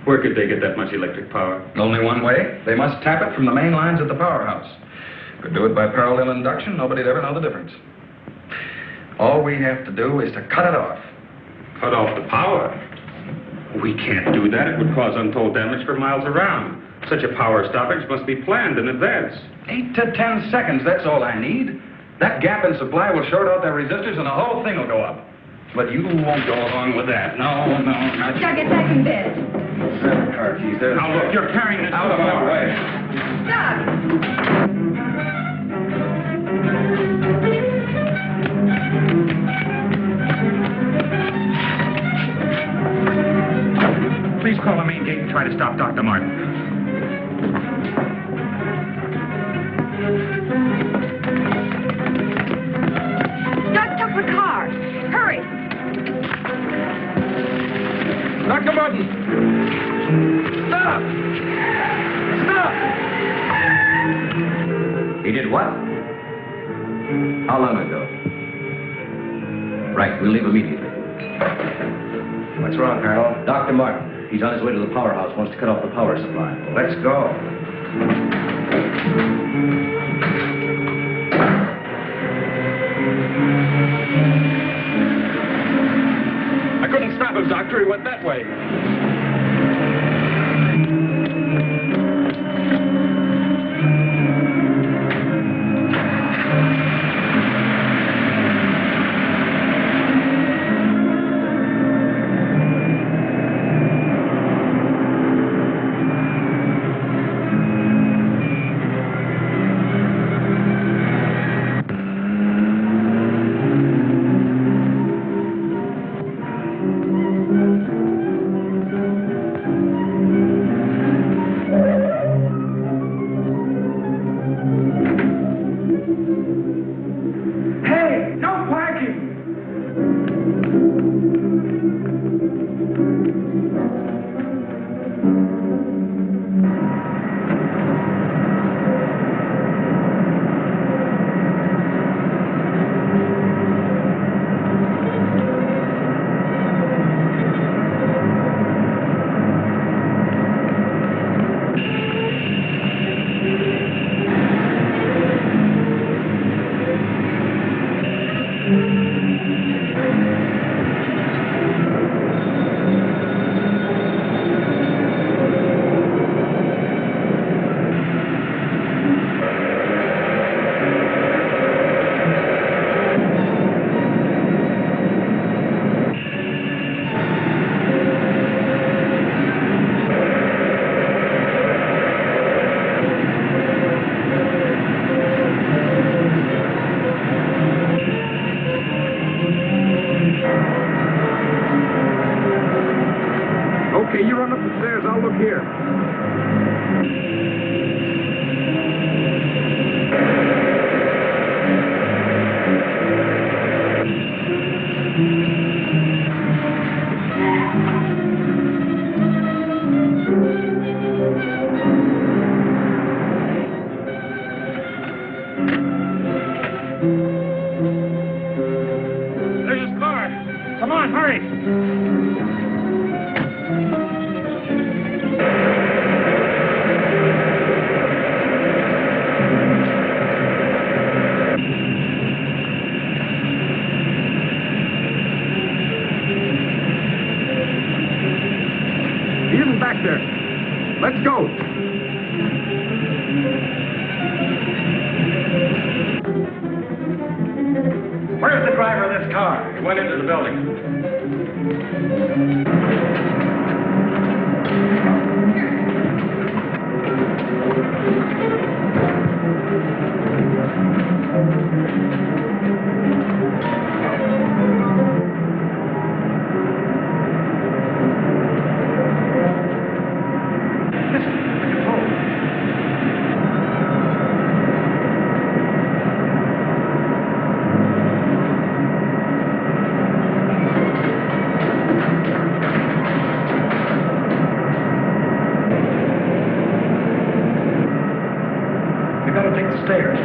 Where could they get that much electric power? Only one way. They must tap it from the main lines at the powerhouse. Could do it by parallel induction. Nobody'd ever know the difference. All we have to do is to cut it off. Cut off the power? We can't do that. It would cause untold damage for miles around. Such a power stoppage must be planned in advance. 8 to 10 seconds, that's all I need. That gap in supply will short out their resistors and the whole thing will go up. But you won't go along with that. No, not you. Doug, get back in bed. Grab the car keys. There. Now, look, you're carrying this out of my way. Doug! Please call the main gate and try to stop Dr. Martin. Did what? How long ago? Right, we'll leave immediately. What's wrong, Colonel? Dr. Martin, he's on his way to the powerhouse, wants to cut off the power supply. Let's go. I couldn't stop him, Doctor. He went that way. Hey, no parking! Okay, you run up the stairs. I'll look here. There's his car. Come on, hurry. He isn't back there. Let's go. Where's the driver of this car? He went into the building. We gotta take the stairs.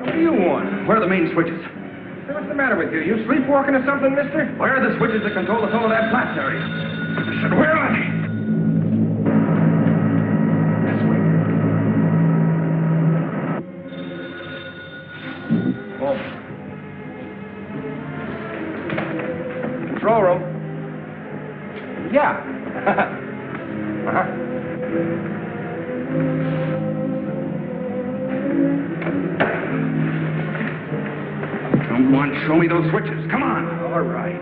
What do you want? Where are the main switches? Hey, what's the matter with you? You sleepwalking or something, mister? Where are the switches that control the flow of that flats area? I said, where are they? Control room. Yeah. Uh-huh. Come on, show me those switches. Come on. All right.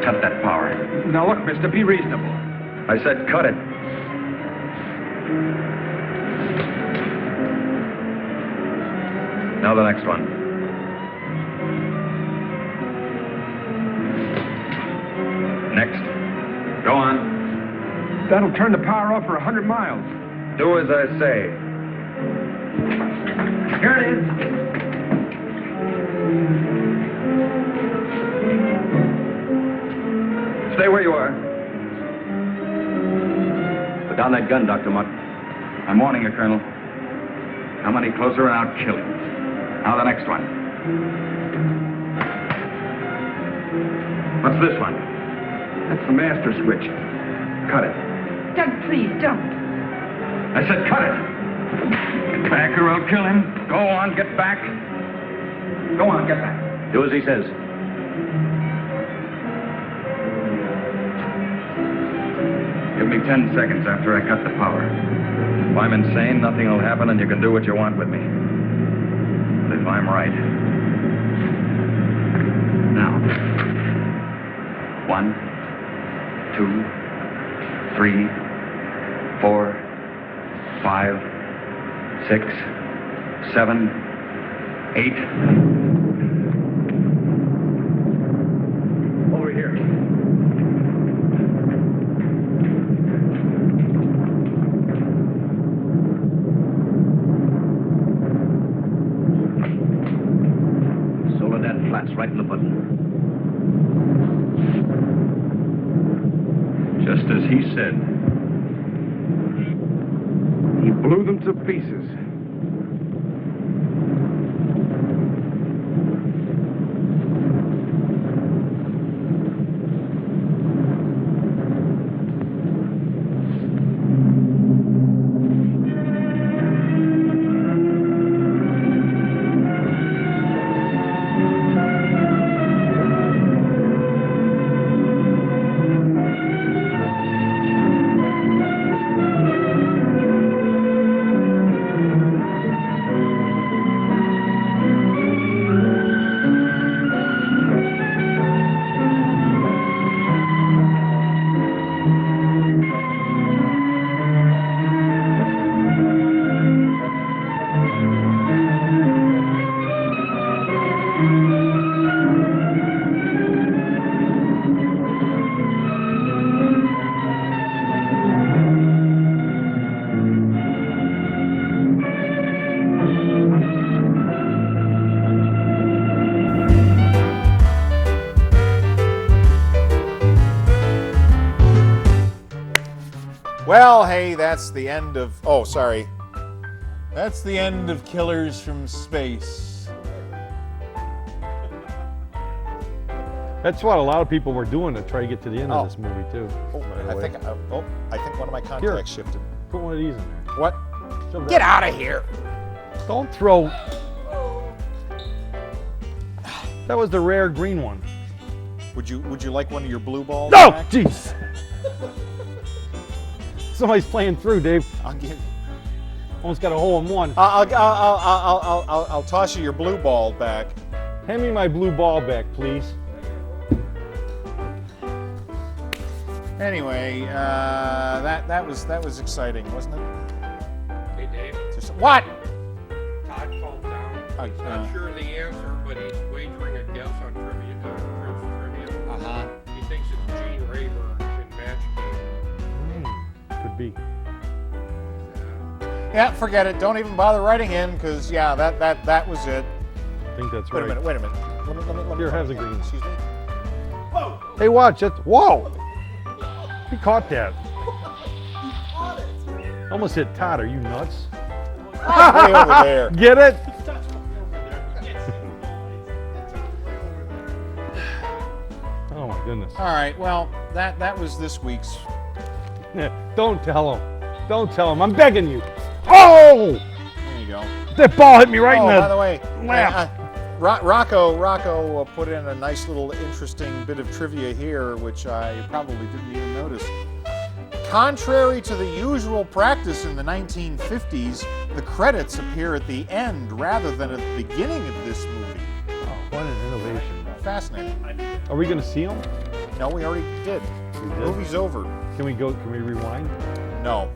Cut that power. Now look, mister, be reasonable. I said cut it. Now the next one. Next. Go on. That'll turn the power off for 100 miles. Do as I say. Here it is. Stay where you are. Put down that gun, Dr. Mutt. I'm warning you, Colonel. Come any closer and I'll kill you. Now the next one. What's this one? That's the master switch. Cut it. Doug, please, don't. I said cut it. Get back or I'll kill him. Go on, get back. Go on, get back. Do as he says. Give me 10 seconds after I cut the power. If I'm insane, nothing will happen and you can do what you want with me. But if I'm right... Now. 1, 2, 3, 4, 5, 6, 7, 8. Over here. Soledad Flats, right in the button. Just as he said. He blew them to pieces. Well, hey, that's the end of... Oh, sorry. That's the end of Killers from Space. That's what a lot of people were doing to try to get to the end of this movie, too. Oh, by the I way. think one of my contacts shifted. Put one of these in there. What? Shove Get that- out of here! Don't throw... That was the rare green one. Would you like one of your blue balls? No! back? Jeez! Somebody's playing through, Dave. I'll give. Almost got a hole in one. I'll toss you your blue ball back. Hand me my blue ball back, please. Anyway, that was exciting, wasn't it? Hey, Dave. What? Todd called down. He's not sure of the answer, but he's wagering a guess on trivia. Trivia. Uh-huh. He thinks it's Gene Rayburn in Match Game. Could be. Yeah, forget it. Don't even bother writing in, because yeah, that was it. I think that's Wait right. a minute. Let me. Here, have the green. Excuse me. Whoa! Hey, watch it. Whoa! He caught that. Almost hit Todd. Are you nuts? Way over there. Get it? Oh my goodness. All right. Well, that was this week's. Don't tell him. Don't tell him. I'm begging you. Oh! There you go. That ball hit me right in the by the way, lap. Rocco put in a nice little interesting bit of trivia here, which I probably didn't even notice. Contrary to the usual practice in the 1950s, the credits appear at the end rather than at the beginning of this movie. Oh, what an innovation. Fascinating. Are we going to see them? No, we already did. The movie's over. Can we rewind? No.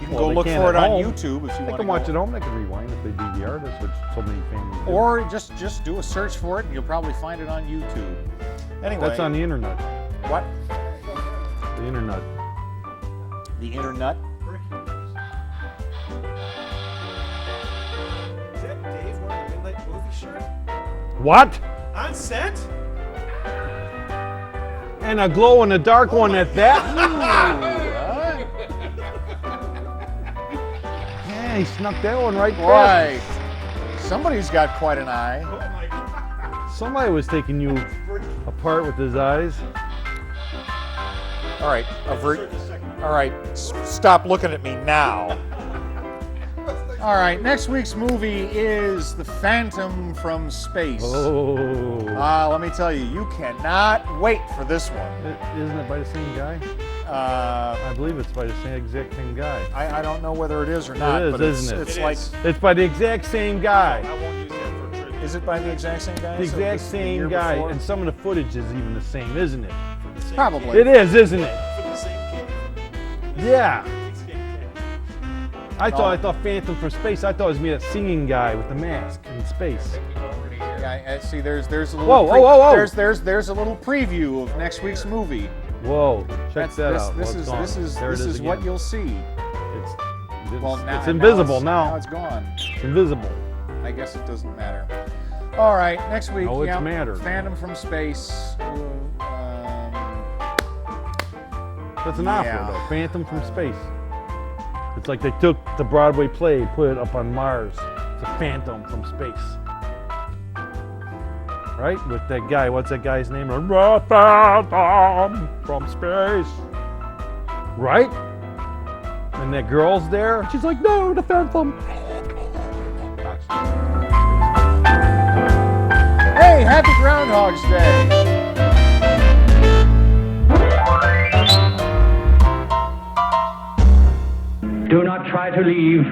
You can Well, go they look can't for it at on home. YouTube if you They want can watch it at home. They can rewind if they DVR this, which so many families do. Or just do a search for it, and you'll probably find it on YouTube. Anyway. That's on the internet. What? The internet. The internet? Is that Dave wearing a Midnight Movie shirt? What? On set? And a glow in the dark one at that. Yeah, he snuck that one right past. Right. Somebody's got quite an eye. Somebody was taking you apart with his eyes. All right, all right, stop looking at me now. All right, next week's movie is The Phantom from Space. Oh. Let me tell you, you cannot wait for this one. Isn't it by the same guy? I believe it's by the exact same guy. I don't know whether it is or not. It is, but isn't it? It's like it's by the exact same guy. Is it by the exact same guy? The So exact this is the same year guy, before? and some of the footage is even the same, isn't it? Probably. It is, isn't it? Yeah. I thought Phantom from Space. I thought it was me, that singing guy with the mask in space. Yeah, see, there's a little. Whoa. There's a little preview of next week's movie. Whoa, check that out. This is what you'll see. It's invisible now. Now it's gone. It's invisible. I guess it doesn't matter. All right, next week. No, it's matter. Phantom from Space. That's an opera, though. Phantom from Space. It's like they took the Broadway play, put it up on Mars. It's a Phantom from Space. Right? With that guy. What's that guy's name? Phantom from Space. Right? And that girl's there. She's like, no, the Phantom. Hey, happy Groundhog's Day. Do not try to leave.